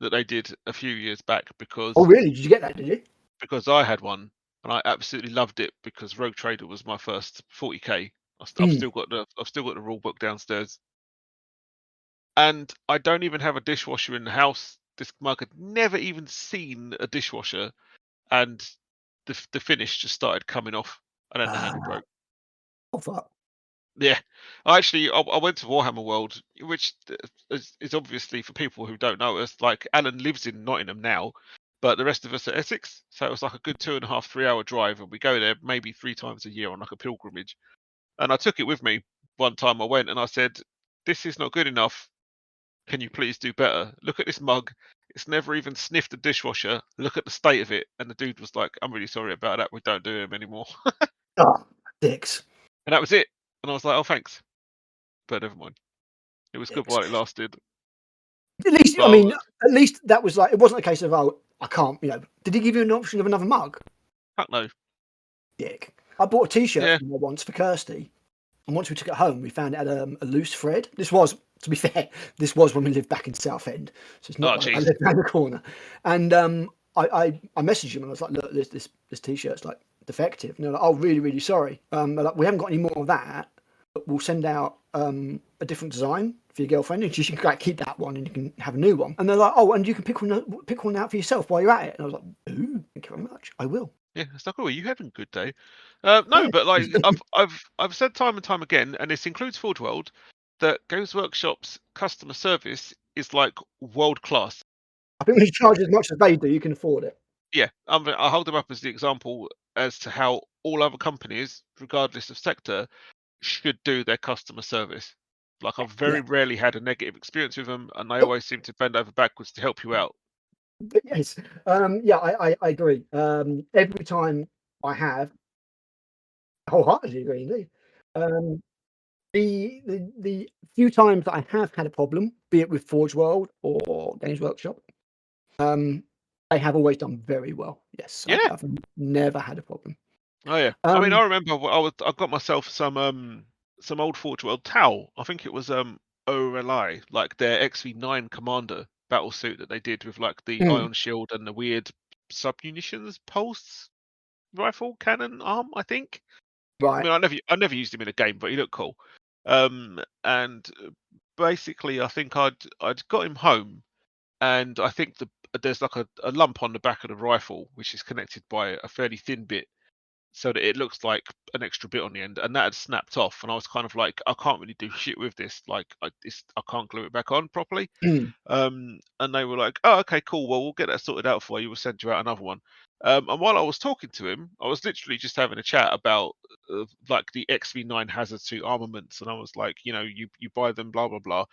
that they did a few years back. Because oh really? Did you get that? Did you? Because I had one and I absolutely loved it because Rogue Trader was my first 40k. I've still got the rule book downstairs, and I don't even have a dishwasher in the house. This mug had never even seen a dishwasher, and the finish just started coming off, and then the handle broke. Oh fuck! Yeah, I went to Warhammer World, which is obviously for people who don't know us. Like Alan lives in Nottingham now, but the rest of us are Essex, so it was like a good 2.5, 3 hour drive, and we go there maybe 3 times a year on like a pilgrimage. And I took it with me one time. I went and I said, "This is not good enough. Can you please do better? Look at this mug. It's never even sniffed a dishwasher. Look at the state of it." And the dude was like, "I'm really sorry about that. We don't do them anymore." Oh, dicks. And that was it. And I was like, "Oh, thanks." But never mind. It was good while it lasted. At least, I mean, at least that was like, it wasn't a case of, oh, I can't, Did he give you an option of another mug? Fuck no. Dick. I bought a T-shirt from her once for Kirsty, and once we took it home, we found it had a loose thread. This was, to be fair, when we lived back in Southend, so it's not like I lived around the corner. And I messaged him and I was like, look, this T-shirt's like defective. And they're like, oh, really, really sorry. Like, we haven't got any more of that, but we'll send out a different design for your girlfriend, and she can keep that one, and you can have a new one. And they're like, oh, and you can pick one out for yourself while you're at it. And I was like, ooh, thank you very much. I will. Yeah, it's like, oh, are you having a good day? No, yeah. But like I've said time and time again, and this includes Forge World, that Games Workshop's customer service is like world class. I think when you charge as much as they do, you can afford it. Yeah, I hold them up as the example as to how all other companies, regardless of sector, should do their customer service. Like I've very rarely had a negative experience with them, and they always seem to bend over backwards to help you out. But yes, I agree. Every time I have, wholeheartedly agree indeed. The few times that I have had a problem, be it with Forge World or Games Workshop, they have always done very well. Yes, yeah. I've never had a problem. Oh yeah, I mean, I remember I got myself some old Forge World towel. I think it was OLI, like their XV9 Commander battle suit that they did with like the ion shield and the weird submunitions pulse rifle cannon arm, I think. Right. I mean, I never used him in a game, but he looked cool. And basically, I think I'd got him home, and I think there's like a lump on the back of the rifle, which is connected by a fairly thin bit, so that it looks like an extra bit on the end, and that had snapped off. And I was kind of like, I can't really do shit with this. Like, I can't glue it back on properly. And they were like, oh, okay, cool. Well, we'll get that sorted out for you. We'll send you out another one. And while I was talking to him, I was literally just having a chat about like the XV9 hazard suit armaments, and I was like, you buy them, blah blah blah,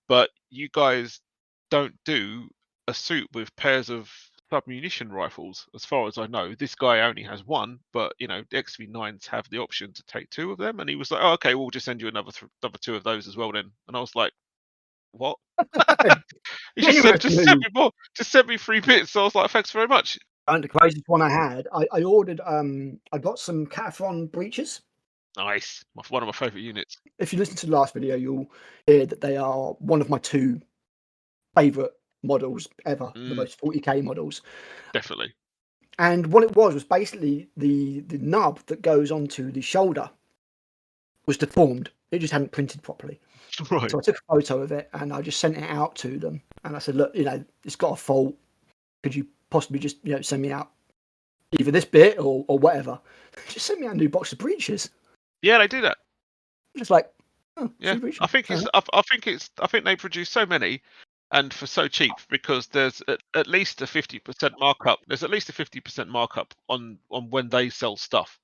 but you guys don't do a suit with pairs of submunition rifles, as far as I know. This guy only has one, but the XV9s have the option to take two of them, and he was like, "Oh, okay, we'll just send you another two of those as well then." And I was like, "What?" He just said, Generous "Just send move. me more. Just send me 3 bits." So I was like, "Thanks very much." And the craziest one I had, I ordered. I got some Cataphrone breeches. Nice, one of my favourite units. If you listen to the last video, you'll hear that they are one of my two favourite models ever, the most 40k models. Definitely. And what it was basically the nub that goes onto the shoulder was deformed. It just hadn't printed properly. Right. So I took a photo of it and I just sent it out to them. And I said, look, it's got a fault. Could you possibly just send me out either this bit or whatever? Just send me out a new box of breeches. Yeah, they do that. Just like, yeah, I think they produce so many, and for so cheap, because there's at least a 50% markup. There's at least a 50% markup on when they sell stuff,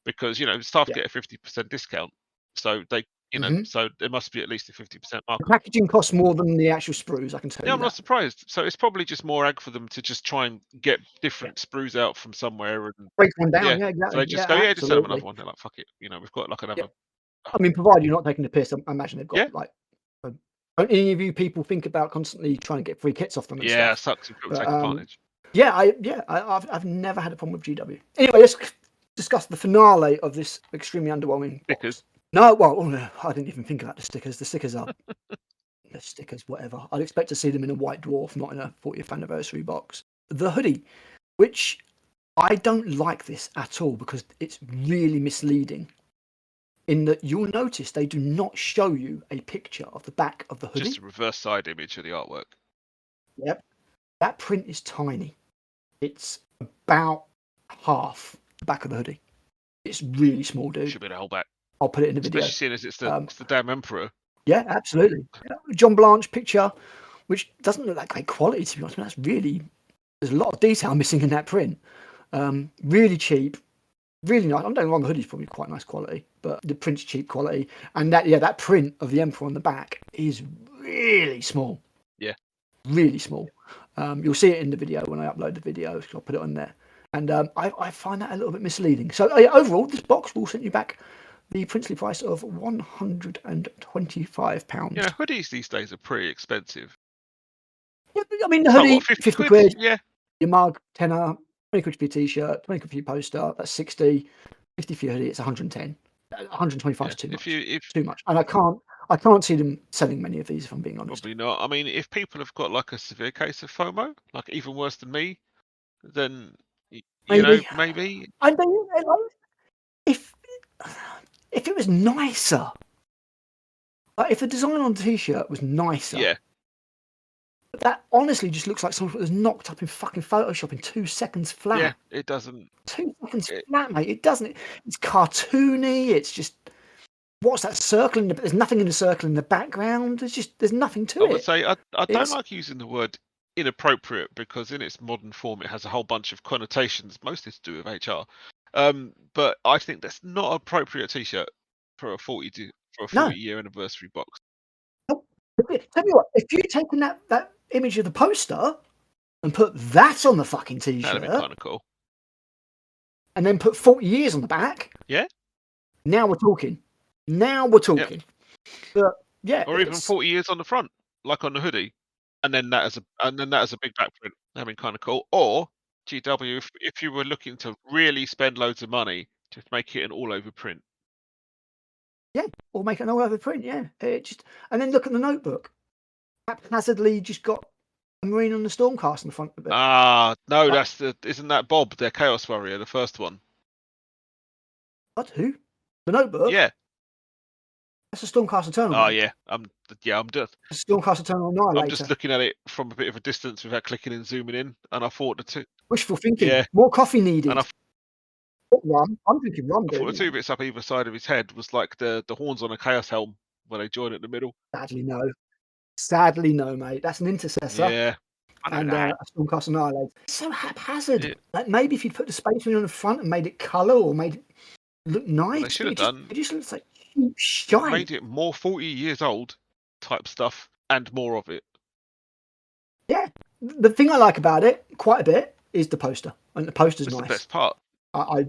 because staff get a 50% discount, so so there must be at least a 50% The markup. packaging costs more than the actual sprues, I can tell you. I'm not surprised. So it's probably just more ag for them to just try and get different sprues out from somewhere and break one down. yeah. Yeah, exactly. So they just go, just send them absolutely. another one. They're like, fuck it, we've got like another. I mean, provided you're not taking the piss, I imagine they've got like. Don't any of you people think about constantly trying to get free kits off them and stuff? It sucks if people take advantage. I've never had a problem with GW. Anyway, let's discuss the finale of this extremely underwhelming box. No, I didn't even think about the stickers. The stickers are the stickers, whatever. I'd expect to see them in a White Dwarf, not in a 40th anniversary box. The hoodie, which I don't like this at all because it's really misleading. In that you'll notice they do not show you a picture of the back of the hoodie. Just a reverse side image of the artwork. Yep. That print is tiny. It's about half the back of the hoodie. It's really small, dude. Should be the whole back. I'll put it in the video. Especially seeing as it's the damn Emperor. Yeah, absolutely. John Blanche picture, which doesn't look like great quality, to be honest. That's really, there's a lot of detail missing in that print. Really cheap. Really nice. I'm not wrong, the hoodie's probably quite nice quality, but the print's cheap quality. And that print of the Emperor on the back is really small. Yeah. Really small. You'll see it in the video when I upload the video. I'll put it on there. And I find that a little bit misleading. So overall, this box will send you back the princely price of £125. Yeah, hoodies these days are pretty expensive. Yeah, I mean, the hoodie, 50 quid. Yeah. Your mug, tenner. 20 quid for your t-shirt, 20 quid for your poster, that's 60. 50 for your hoodie, it's 110. 125 is too much. Too much. And I can't see them selling many of these, if I'm being honest. Probably not. I mean, if people have got like a severe case of FOMO, like even worse than me, then maybe. I don't if it was nicer, like if the design on the t-shirt was nicer. Yeah. That honestly just looks like something that was knocked up in fucking Photoshop in 2 seconds flat. Yeah, it doesn't. 2 seconds flat, mate. It doesn't. It's cartoony. It's just, what's that circle in the? There's nothing in the circle in the background. There's nothing to it. I would say I don't like using the word inappropriate because in its modern form it has a whole bunch of connotations, mostly to do with HR. But I think that's not an appropriate t-shirt for a 40-year anniversary box. Tell me what, if you'd taken that image of the poster and put that on the fucking t-shirt, that'd be kind of cool. And then put 40 years on the back. Yeah. Now we're talking. Yep. But yeah. Or even 40 years on the front, like on the hoodie, and then that as a big back print. That'd be kind of cool. Or GW, if you were looking to really spend loads of money, just make it an all-over print. Yeah, or make an all-over print. Yeah, and then look at the notebook. Haphazardly, just got a Marine on the Stormcast in the front of it. No, isn't that Bob, their Chaos Warrior, the first one? What? Who? The notebook? Yeah. That's a Stormcast Eternal. Oh yeah, I'm just. Stormcast Eternal Annihilator. I'm just looking at it from a bit of a distance without clicking and zooming in, and I thought the two. Wishful thinking. Yeah. More coffee needed. And I'm drinking rum. I thought the two bits up either side of his head was like the horns on a Chaos Helm where they join at the middle. Sadly no, mate. That's an intercessor. Yeah. and that. a Stormcast Annihilate. It's so haphazard. Yeah. Like maybe if you'd put the Space Marine on the front and made it colour or made it look nice, Well, they should have done. It just looks like cheap shite. Made it more 40 years old type stuff and more of it. Yeah. The thing I like about it quite a bit is the poster, and the poster's It's nice. the best part. I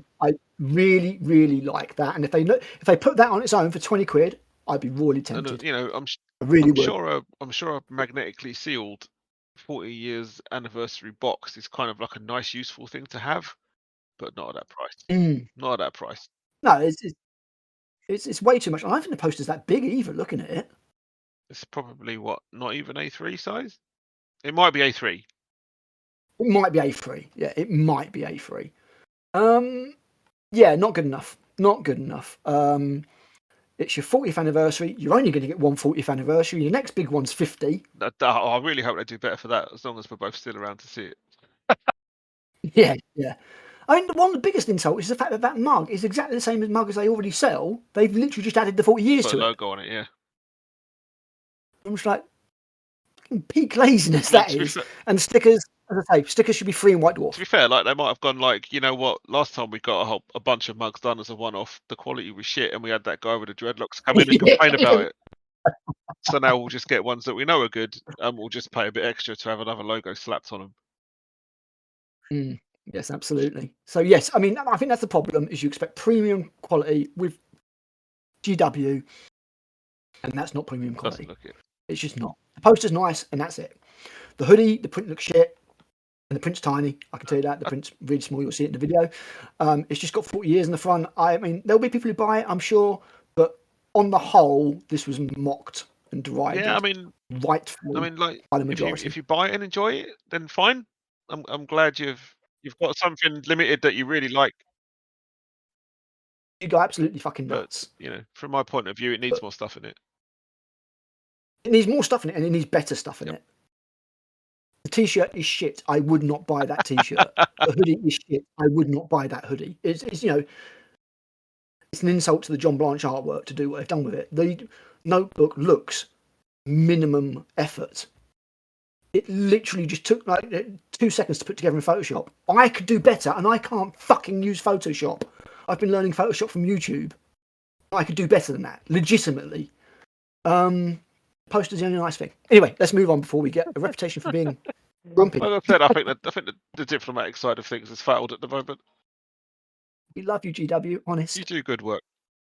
really, really like that. And if they put that on its own for 20 quid, I'd be really tempted. And, I'm sure a magnetically sealed 40 years anniversary box is kind of like a nice, useful thing to have, but not at that price. Not at that price. No, it's way too much. I don't think the poster's that big either. Looking at it, It's probably not even A3 size. It might be A3. It might be A3. Yeah, it might be A3. Yeah, not good enough. Not good enough. It's your 40th anniversary. You're only going to get one 40th anniversary. Your next big one's 50. I really hope they do better for that, as long as we're both still around to see it. Yeah. I mean, one of the biggest insults is the fact that mug is exactly the same as mug as they already sell. They've literally just added the 40 years to Put a it. logo on it, yeah. I'm just like, peak laziness that is. And stickers, as I say, stickers should be free in White Dwarf. To be fair, like they might have gone like, you know what? Last time we got a bunch of mugs done as a one-off, the quality was shit, and we had that guy with the dreadlocks come in and complain about it. So now we'll just get ones that we know are good, and we'll just pay a bit extra to have another logo slapped on them. Yes, absolutely. So yes, I mean, I think that's the problem, is you expect premium quality with GW, and that's not premium quality. Doesn't look it. It's just not. The poster's nice, and that's it. The hoodie, the print looks shit, and the print's tiny. I can tell you that. The print's really small. You'll see it in the video. It's just got 40 years in the front. I mean, there'll be people who buy it, I'm sure, but on the whole, this was mocked and derided. Yeah, I mean, rightfully. I mean, like, by the majority. if you buy it and enjoy it, then fine. I'm glad you've got something limited that you really like. You go absolutely fucking nuts. But, from my point of view, it needs more stuff in it. It needs more stuff in it, and it needs better stuff in it. The t-shirt is shit. I would not buy that t-shirt. The hoodie is shit. I would not buy that hoodie. It's it's an insult to the John Blanche artwork to do what they've done with it. The notebook looks minimum effort. It literally just took like 2 seconds to put together in Photoshop. I could do better, and I can't fucking use Photoshop. I've been learning Photoshop from YouTube. I could do better than that, legitimately. Poster's the only nice thing. Anyway, let's move on before we get a reputation for being grumpy. Like I said, I think the diplomatic side of things has failed at the moment. We love you, GW. Honest. You do good work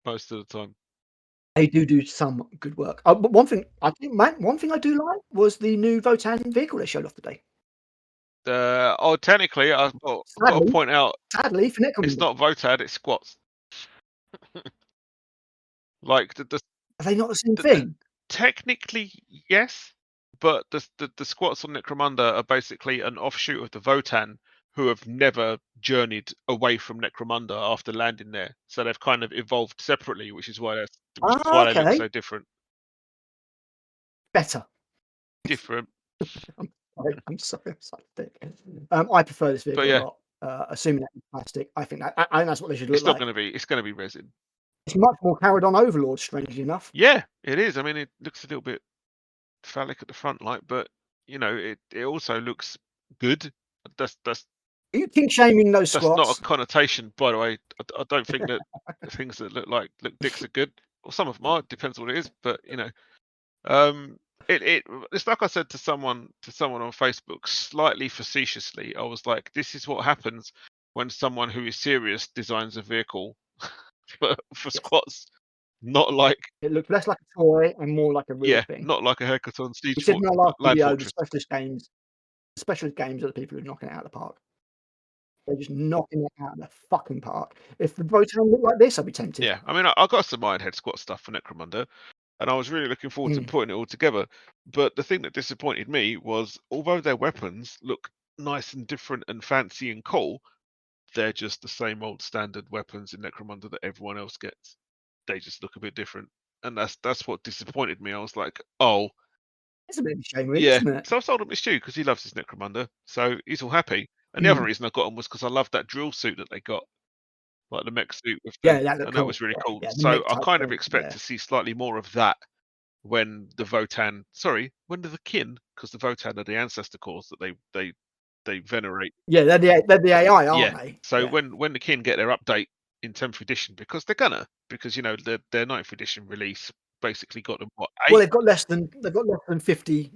most of the time. They do some good work. But one thing I do like was the new Votan vehicle they showed off today. Technically, I've got to point out. Sadly, for Necromunda, it's not Votan, it's squats. Like are they not the same thing? Technically, yes, but the squats on Necromunda are basically an offshoot of the Votan, who have never journeyed away from Necromunda after landing there. So they've kind of evolved separately, which is why they look so different. Better. Different. I'm sorry. I prefer this vehicle a lot. Assuming that it's plastic, I think that's what they should look like. It's not going to be. It's going to be resin. It's much more Caradon Overlord, strangely enough. Yeah, it is. I mean, it looks a little bit phallic at the front, but it also looks good. That's Are you kink shaming those squats? That's not a connotation, by the way. I don't think that the things that look dicks are good. Well, some of them are. Depends what it is, but it's like I said to someone on Facebook, slightly facetiously. I was like, "This is what happens when someone who is serious designs a vehicle for squats, not like it looks less like a toy and more like a real thing. Not like a Hekaton Siege. We said in our last video, the specialist games are the people who are knocking it out of the park. They're just knocking it out of the fucking park. If the Votan looked like this, I'd be tempted. Yeah, I mean, I got some Ironhead squat stuff for Necromunda, and I was really looking forward to putting it all together. But the thing that disappointed me was, although their weapons look nice and different and fancy and cool, they're just the same old standard weapons in Necromunda that everyone else gets. They just look a bit different, and that's what disappointed me. I was like, oh. It's a bit of a shame, really, isn't it? So I sold him to Stu because he loves his Necromunda, so he's all happy. And the other reason I got him was because I loved that drill suit that they got, like the mech suit with that was really cool. Yeah, so I kind of expect to see slightly more of that when the kin, because the Votan are the ancestor cores that they venerate. Yeah, they're the AI, aren't Yeah. they? So Yeah. when the kin get their update in 10th edition, because they're gonna, because their 9th edition release basically got them what, 8? Well, they've got less than 50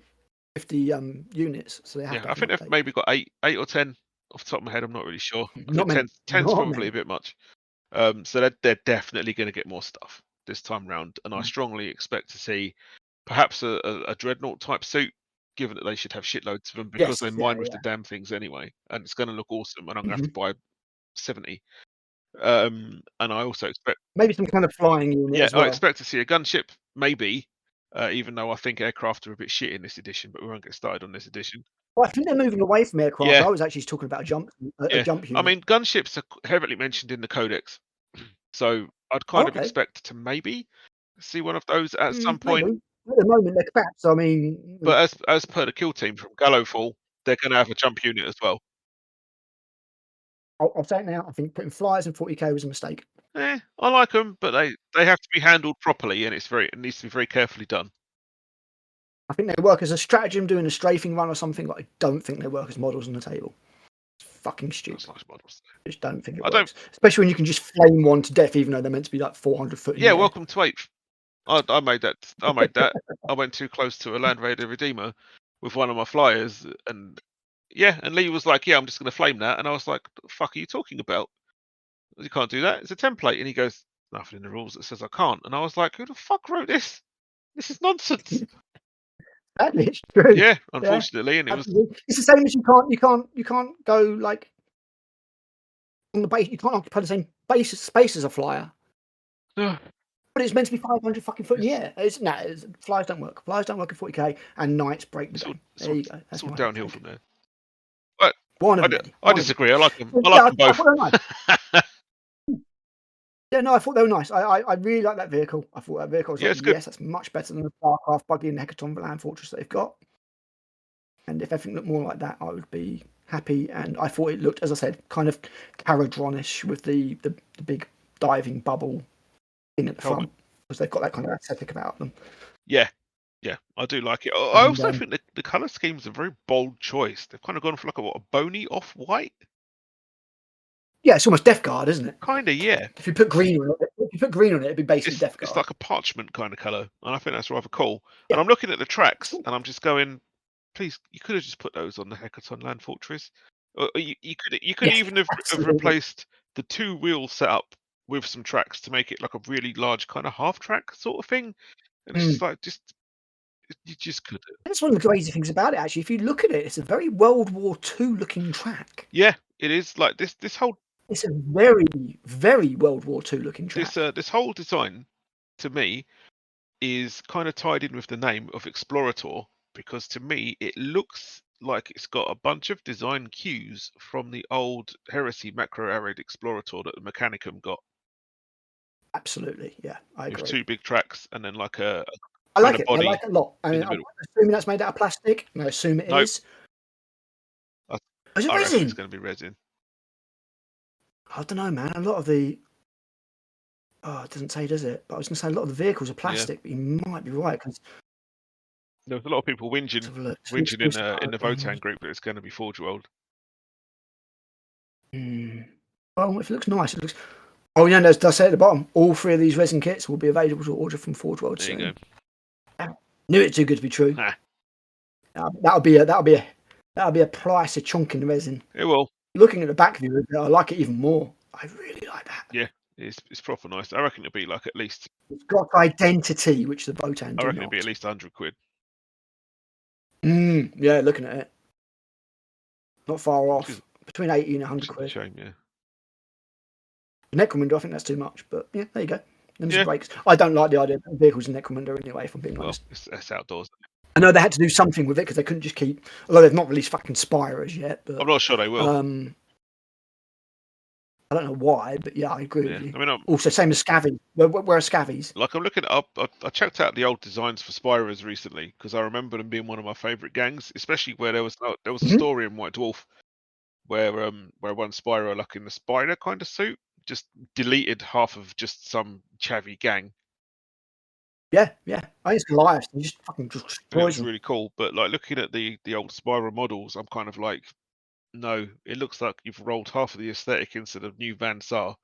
units, so they have to I have an think they've update. maybe got 8 or 10 off the top of my head. I'm not really sure. I Not think many. 10's Not probably many. a bit much. So they're definitely going to get more stuff this time round, and I strongly expect to see perhaps a dreadnought type suit, given that they should have shitloads of them because Yes. they Yeah. mine with Yeah. the damn things anyway, and it's going to look awesome, and I'm going to have to Mhm. buy 70. And I also expect, Maybe some kind of flying unit yeah, as I well. expect to see a gunship, maybe, even though I think aircraft are a bit shit in this edition, but we won't get started on this edition. Well, I think they're moving away from aircraft. Yeah, I was actually talking about a yeah. jump I unit. mean, gunships are heavily mentioned in the codex, so I'd Oh, kind of okay. expect to maybe see one of those at some Maybe. point. At the moment, they're crap. So I mean, But as per the kill team from Gallowfall, they're going to have a jump unit as well. I'll say it now. I think putting flyers in 40k was a mistake. I like them, but they have to be handled properly, and it needs to be very carefully done. I think they work as a stratagem doing a strafing run or something, but I don't think they work as models on the table. It's fucking stupid. Nice models. I just don't think it I don't. works. Especially when you can just flame one to death, even though they're meant to be like 400 foot in Yeah, the air. welcome to 8th. I made that. I made that. I went too close to a Land Raider Redeemer with one of my flyers, and and Lee was like, "Yeah, I'm just going to flame that," and I was like, "The fuck are you talking about? You can't do that. It's a template." And he goes, "Nothing in the rules that says I can't." And I was like, "Who the fuck wrote this? This is nonsense." Sadly, it's true. Yeah, Yeah, unfortunately, and it was. absolutely. It's the same as you can't go like on the base. You can't occupy the same space as a flyer. But it's meant to be 500 fucking foot in the air. Flyers don't work. Flyers don't work in 40k, and knights break the game. There you go. It's That's all my hot downhill take. from there. But One of them, Eddie. I One of them. disagree. I like them. I Yeah, like them I both. thought they were nice. Yeah, no, I thought they were nice. I really like that vehicle. I thought that vehicle was Yeah, like, it's good. yes, that's much better than the Starcraft buggy and Hecaton Land Fortress that they've got. And if everything looked more like that, I would be happy. And I thought it looked, as I said, kind of Caradron-ish with the big diving bubble thing at the front, because they've got that kind of aesthetic about them. Yeah, I do like it. I also think the color scheme's a very bold choice. They've kind of gone for like a bony off-white. Yeah, it's almost Death Guard, isn't it? Kinda, yeah. If you put green on it, it'd be basically Death Guard. It's like a parchment kind of color, and I think that's rather cool. Yeah. And I'm looking at the tracks, cool. and I'm just going, please, you could have just put those on the Hecaton Land Fortress. Or you could even have replaced the 2-wheel setup with some tracks to make it like a really large kind of half track sort of thing. And it's just like, you just could. That's one of the crazy things about it, actually. If you look at it, it's a very World War II looking track. Yeah, it is. Like this whole. It's a very, very World War II looking track. This whole design, to me, is kind of tied in with the name of Explorator, because to me it looks like it's got a bunch of design cues from the old Heresy macro arid Explorator that the Mechanicum got. Absolutely, yeah, I agree. With 2 big tracks and then like a I like it. body. I like it a lot. I mean, I'm assuming that's made out of plastic. I assume it is. Is it resin? It's going to be resin. I don't know, man. A lot of the it doesn't say, does it? But I was going to say a lot of the vehicles are plastic. But you might be right, because there was a lot of people whinging in the Votan group that it's going to be Forge World. Well, if it looks nice, it looks. Oh, yeah, does say at the bottom, all 3 of these resin kits will be available to order from Forge World soon. There you go. Knew it too good to be true. That'll be a price of chunk in the resin. It will. Looking at the back view, I like it even more. I really like that. Yeah, it's proper nice. I reckon it'll be like at least. It's got identity, which the Votan do. I reckon it'll be at least £100. Yeah, looking at it, not far off. Between 80 and 100 quid. Shame, yeah. Necromunda, I think that's too much, but yeah, there you go. Them some breaks. I don't like the idea of vehicles in Necromunda anyway, if I'm being honest. It's outdoors. I know they had to do something with it because they couldn't just keep. Although they've not released fucking Spirers yet, but I'm not sure they will. I don't know why, but yeah, I agree with you. I mean, also, same as Scavvies. Where are Scavvies? Like, I'm looking up. I checked out the old designs for Spirers recently because I remember them being one of my favourite gangs, especially where there was a story in White Dwarf where one Spyro, like in the spider kind of suit, just deleted half of just some chavvy gang. Yeah. I used to Goliath, and just fucking and it destroys was them. really cool. But like looking at the old Spyro models, I'm kind of like, no, it looks like you've rolled half of the aesthetic instead of new Van Sar,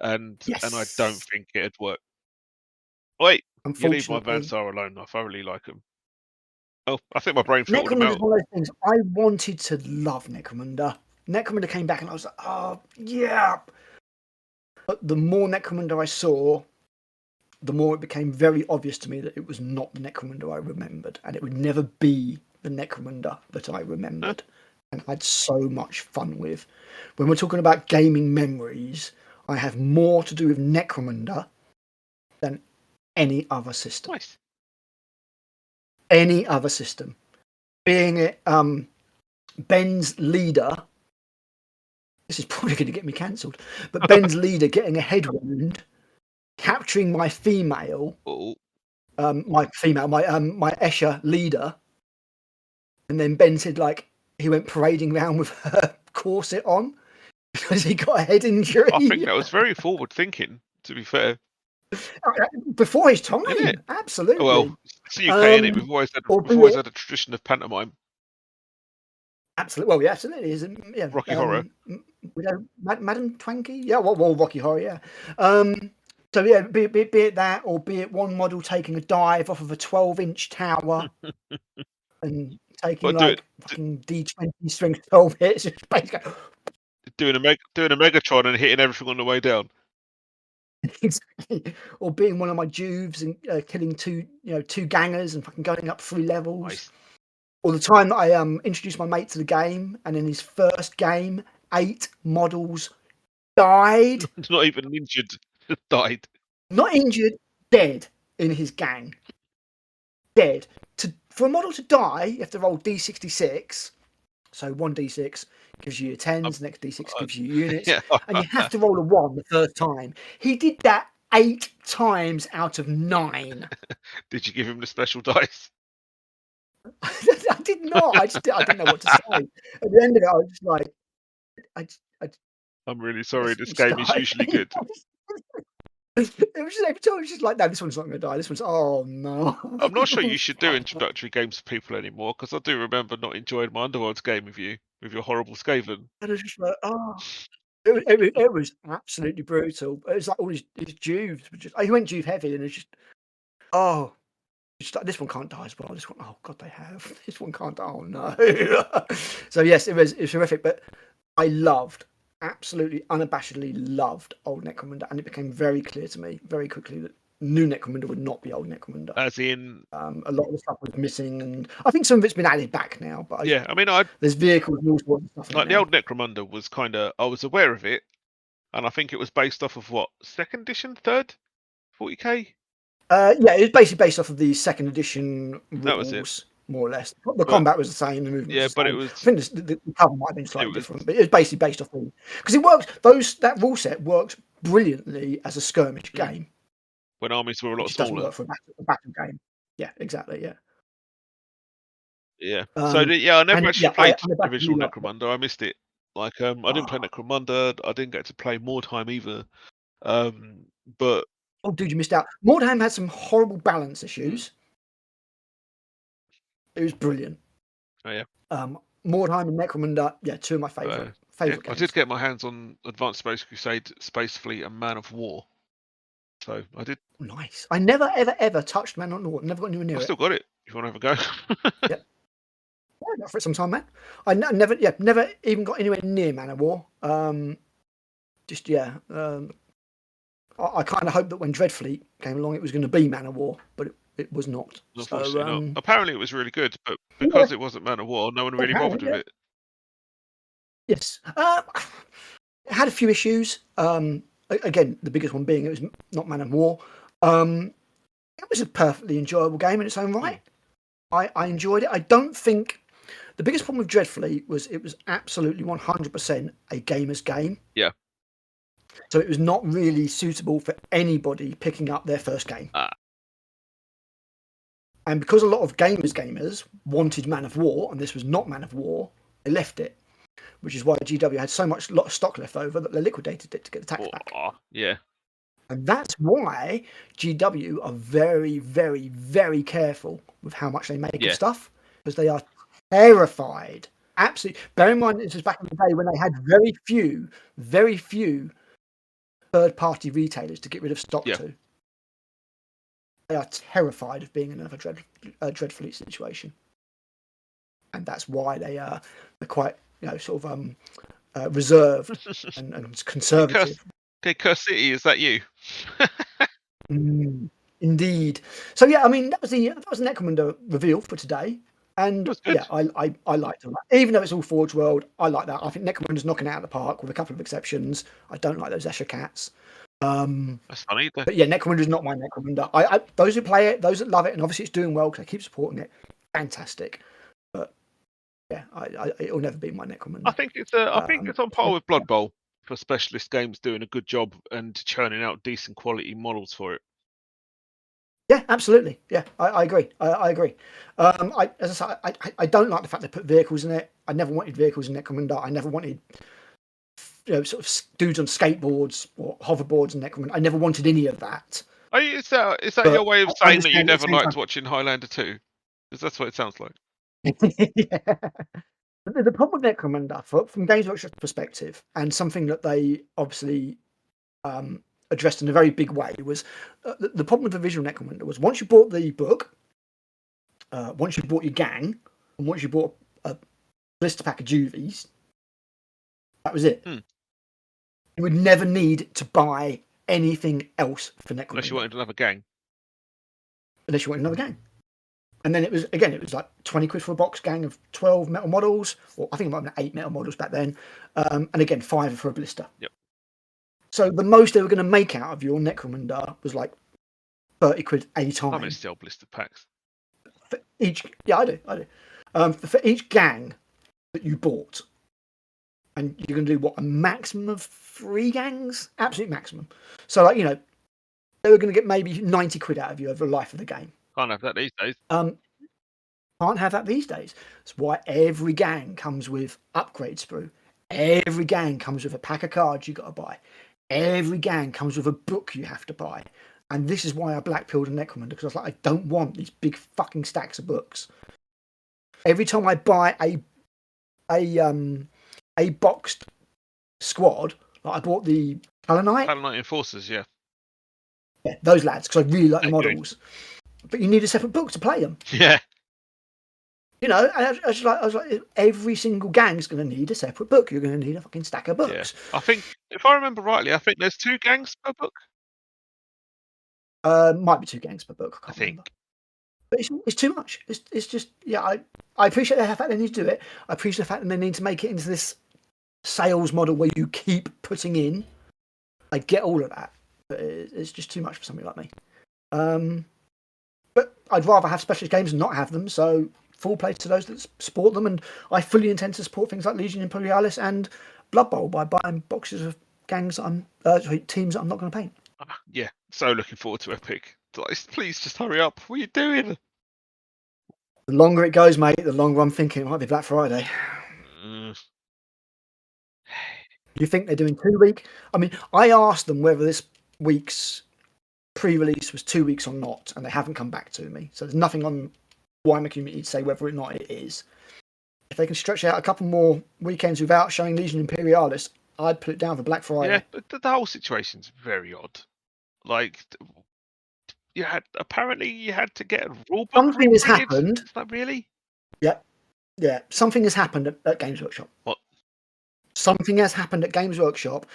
and I don't Yes. think it'd work. Wait, you leave my Van Unfortunately, Sar alone. I thoroughly like them. Oh, I think my brain filtered them Necromunda is out. one of those things. I wanted to love Necromunda. Necromunda came back, and I was like, oh yeah. But the more Necromunda I saw, the more it became very obvious to me that it was not the Necromunda I remembered, and it would never be the Necromunda that I remembered, and I had so much fun with. When we're talking about gaming memories, I have more to do with Necromunda than any other system. Nice. Any other system. Being it Ben's leader, this is probably going to get me cancelled, but Ben's leader getting a head wound, capturing my female, Oh, my Escher leader, and then Ben said like he went parading around with her corset on because he got a head injury. I think that was very forward thinking. To be fair, Before his time, isn't it? absolutely. Well, it's the UK, innit? We've always had a tradition of pantomime. Absolutely. Well, yeah, absolutely. Is yeah, Rocky Horror. We know Madam Twanky. Yeah, well, Rocky Horror. Yeah. So yeah, be it that, or be it one model taking a dive off of a 12-inch tower and taking like fucking D20 strength 12 hits, just basically doing a Megatron and hitting everything on the way down. exactly. Or being one of my Juves and killing two gangers and fucking going up 3 levels. Nice. Or the time that I introduced my mate to the game, and in his first game, 8 models died. Not even injured, died. Not injured, dead in his gang. Dead. For a model to die, you have to roll D66. So 1d6 gives you your 10s, next d6 gives you units, Yeah. and you have to roll a 1 the first time. He did that 8 times out of 9. Did you give him the special dice? I did not. I didn't know what to say. At the end of it, I was just like, I'm really sorry. This Start. game is usually good. It was just every time. It was just like, no, this one's not going to die. This one's, oh no. I'm not sure you should do introductory games for people anymore, because I do remember not enjoying my Underworlds game with you, with your horrible Skaven. And I was just like, oh. It was absolutely brutal. It was like all his Juves were just. He went Juve heavy, and it's just, oh. Just like, this one can't die as well. This one, oh god, they have. This one can't die. Oh no. So yes, it was horrific, but I absolutely unabashedly loved old Necromunda, and it became very clear to me very quickly that new Necromunda would not be old Necromunda. As in, a lot of the stuff was missing, and I think some of it's been added back now. But yeah, I mean, there's vehicles and all sorts of stuff. Like the old Necromunda was kind of, I was aware of it, and I think it was based off of what, 2nd edition, 3rd, 40k. Yeah, it was basically based off of the 2nd edition rules. That was it. More or less. The combat was the same, the movement was the but same. it was. I think the cover might have been slightly different, but it was basically based off the, because it works. That rule set works brilliantly as a skirmish game. When armies were a lot It smaller. doesn't work for a battle game. Yeah, exactly. Yeah. Yeah. I never actually played the original Necromunda. I missed it. Like, I didn't play Necromunda. I didn't get to play Mordheim either. But oh, dude, you missed out. Mordheim had some horrible balance issues. It was brilliant. Oh yeah. Mordheim and Necromunda, yeah, 2 of my favorite games. I did get my hands on Advanced Space Crusade, Space Fleet, and Man of War. So I did. Nice. I never ever touched Man of War. Never got anywhere near it. I still got it. If you want to have a go. Yep. Yeah, for it sometime, man. I never even got anywhere near Man of War. I kind of hoped that when Dreadfleet came along, it was going to be Man of War, but it was not. Unfortunately not. Apparently, it was really good, but because it wasn't Man of War, no one really bothered with it. Yes, it had a few issues. Again, the biggest one being it was not Man of War. It was a perfectly enjoyable game in its own right. I enjoyed it. I don't think the biggest problem with Dreadfleet was it was absolutely 100% a gamer's game. Yeah. So it was not really suitable for anybody picking up their first game. And because a lot of gamers wanted Man of War, and this was not Man of War, they left it. Which is why GW had so much stock left over that they liquidated it to get the tax back. Yeah. And that's why GW are very, very, very careful with how much they make of stuff, because they are terrified. Absolutely. Bear in mind, this was back in the day when they had very few third-party retailers to get rid of stock to. They are terrified of being in another Dreadfleet situation, and that's why they're quite, sort of reserved and conservative. Okay, Curse City, is that you? Indeed. So yeah, I mean that was an Necromunda reveal for today, and yeah, I liked it. Even though it's all Forge World, I like that. I think Necromunda's knocking it out of the park with a couple of exceptions. I don't like those Escher cats. That's funny. But yeah, Necromunda's not my Necromunda. I those who play it, those that love it, and obviously it's doing well because I keep supporting it. Fantastic. But yeah, it'll never be my Necromunda. I think it's on par with Blood Bowl for specialist games doing a good job and churning out decent quality models for it. Yeah, absolutely. Yeah, I agree. I agree. As I say, I don't like the fact they put vehicles in it. I never wanted vehicles in Necromunda. I never wanted, sort of dudes on skateboards or hoverboards in Necromunda. I never wanted any of that. Is that your way of saying that you never liked watching Highlander 2? Because that's what it sounds like. Yeah. The problem with Necromunda, from Games Workshop's perspective, and something that they obviously addressed in a very big way, was the problem with the visual Necromunda was once you bought the book, once you bought your gang, and once you bought a blister pack of Juvies, that was it. You would never need to buy anything else for Necromunda. Unless you wanted another gang. And then it was like 20 quid for a box gang of 12 metal models, or I think it might have been 8 metal models back then. And again, 5 for a blister. Yep. So the most they were going to make out of your Necromunda was like 30 quid a time. I mean, still blister packs. For each, yeah, I do. For each gang that you bought, and you're going to do what, a maximum of 3 gangs? Absolute maximum. So like, they were going to get maybe 90 quid out of you over the life of the game. Can't have that these days. Can't have that these days. That's why every gang comes with upgrade sprue. Every gang comes with a pack of cards you got to buy. Every gang comes with a book you have to buy. And this is why I blackpilled a Necromunda, because I was like, I don't want these big fucking stacks of books. Every time I buy a boxed squad, like I bought the Talonite Enforcers, yeah. Yeah, those lads, because I really like the models. But you need a separate book to play them. Yeah. And I was like, every single gang's going to need a separate book. You're going to need a fucking stack of books. Yeah. I think, if I remember rightly, there's 2 gangs per book. Might be 2 gangs per book. I can't remember. But it's too much. It's just, yeah. I appreciate the fact they need to do it. I appreciate the fact that they need to make it into this sales model where you keep putting in. I get all of that, but it's just too much for somebody like me. But I'd rather have specialist games and not have them. So full play to those that support them, and I fully intend to support things like Legion Imperialis and Blood Bowl by buying boxes of gangs teams that I'm not going to paint. Yeah, so looking forward to Epic. Please just hurry up. What are you doing? The longer it goes, mate, the longer I'm thinking it might be Black Friday. You think they're doing 2 week? I mean, I asked them whether this week's pre-release was 2 weeks or not, and they haven't come back to me. So there's nothing on Warhammer community to say whether or not it is. If they can stretch out a couple more weekends without showing Legion Imperialis, I'd put it down for Black Friday. Yeah, but the whole situation's very odd. Like, you had to get a rule book. Something has happened. Is that really? Yeah. Something has happened at Games Workshop. What? Something has happened at Games Workshop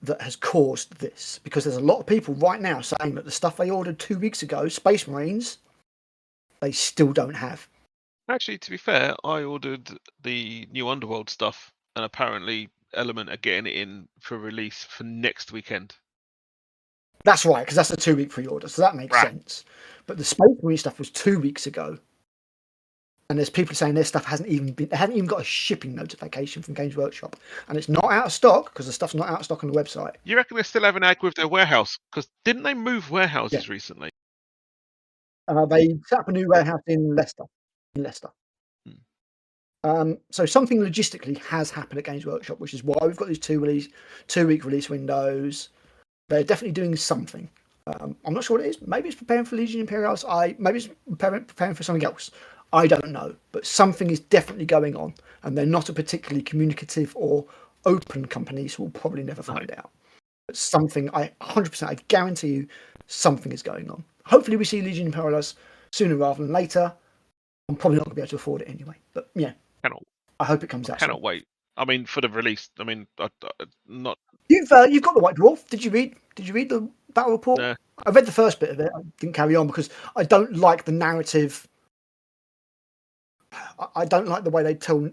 that has caused this, because there's a lot of people right now saying that the stuff they ordered 2 weeks ago, Space Marines, they still don't have. Actually, to be fair, I ordered the new Underworld stuff, and apparently Element are getting it in for release for next weekend. That's right, because that's a 2 week pre-order, so that makes sense. But the Space Marine stuff was 2 weeks ago, and there's people saying their stuff they haven't even got a shipping notification from Games Workshop, and it's not out of stock because the stuff's not out of stock on the website. You reckon they're still having ag with their warehouse? Because didn't they move warehouses recently? They set up a new warehouse in Leicester. So something logistically has happened at Games Workshop, which is why we've got these 2 week release windows. They're definitely doing something. I'm not sure what it is. Maybe it's preparing for Legion Imperialis. Maybe it's preparing for something else. I don't know. But something is definitely going on, and they're not a particularly communicative or open company, so we'll probably never find out. But something, 100%, I guarantee you, something is going on. Hopefully, we see Legion Imperialis sooner rather than later. I'm probably not going to be able to afford it anyway. But yeah, I hope it comes out. Cannot wait. I mean, for the release. I mean, not. You've got the White Dwarf. Did you read the battle report? Nah. I read the first bit of it. I didn't carry on because I don't like the narrative. I don't like the way they tell.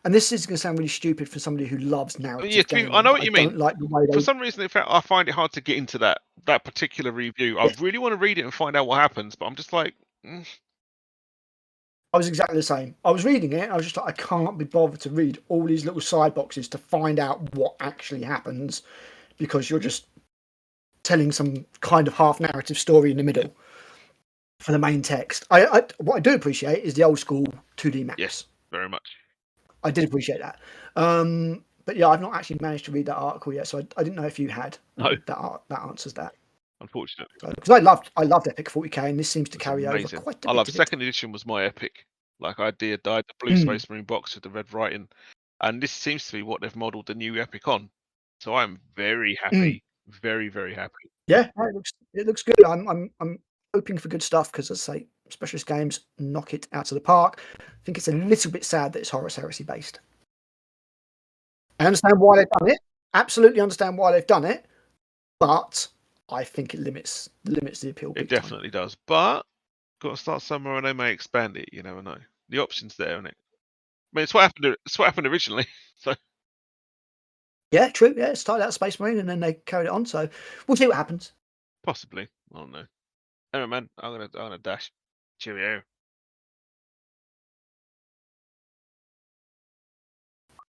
And this is going to sound really stupid for somebody who loves narrative games. I know what you mean. Don't like the way for some reason, I find it hard to get into that particular review. Yes. I really want to read it and find out what happens, but I'm just like. I was exactly the same. I was reading it. I was just like, I can't be bothered to read all these little side boxes to find out what actually happens, because you're just telling some kind of half narrative story in the middle for the main text. What I do appreciate is the old school 2D maps. Yes, very much. I did appreciate that. But yeah, I've not actually managed to read that article yet, so I didn't know if you had. No. That answers that. Unfortunately, because I loved Epic 40k, and this seems to carry over quite a bit. I love second edition was my Epic. Like I did the blue Space Marine box with the red writing, and this seems to be what they've modelled the new Epic on. So I'm very happy, very very happy. Yeah, it looks good. I'm hoping for good stuff because, as I say, Specialist Games knock it out of the park. I think it's a little bit sad that it's Horus Heresy based. I understand why they've done it. Absolutely understand why they've done it, but I think it limits the appeal. It definitely does, but got to start somewhere, and they may expand it. You never know. The option's there, isn't it? I mean, it's what happened. It's what happened originally. So. Yeah, true. Yeah, it started out Space Marine, and then they carried it on. So we'll see what happens. Possibly. I don't know. Anyway, man, I'm gonna dash. Cheerio.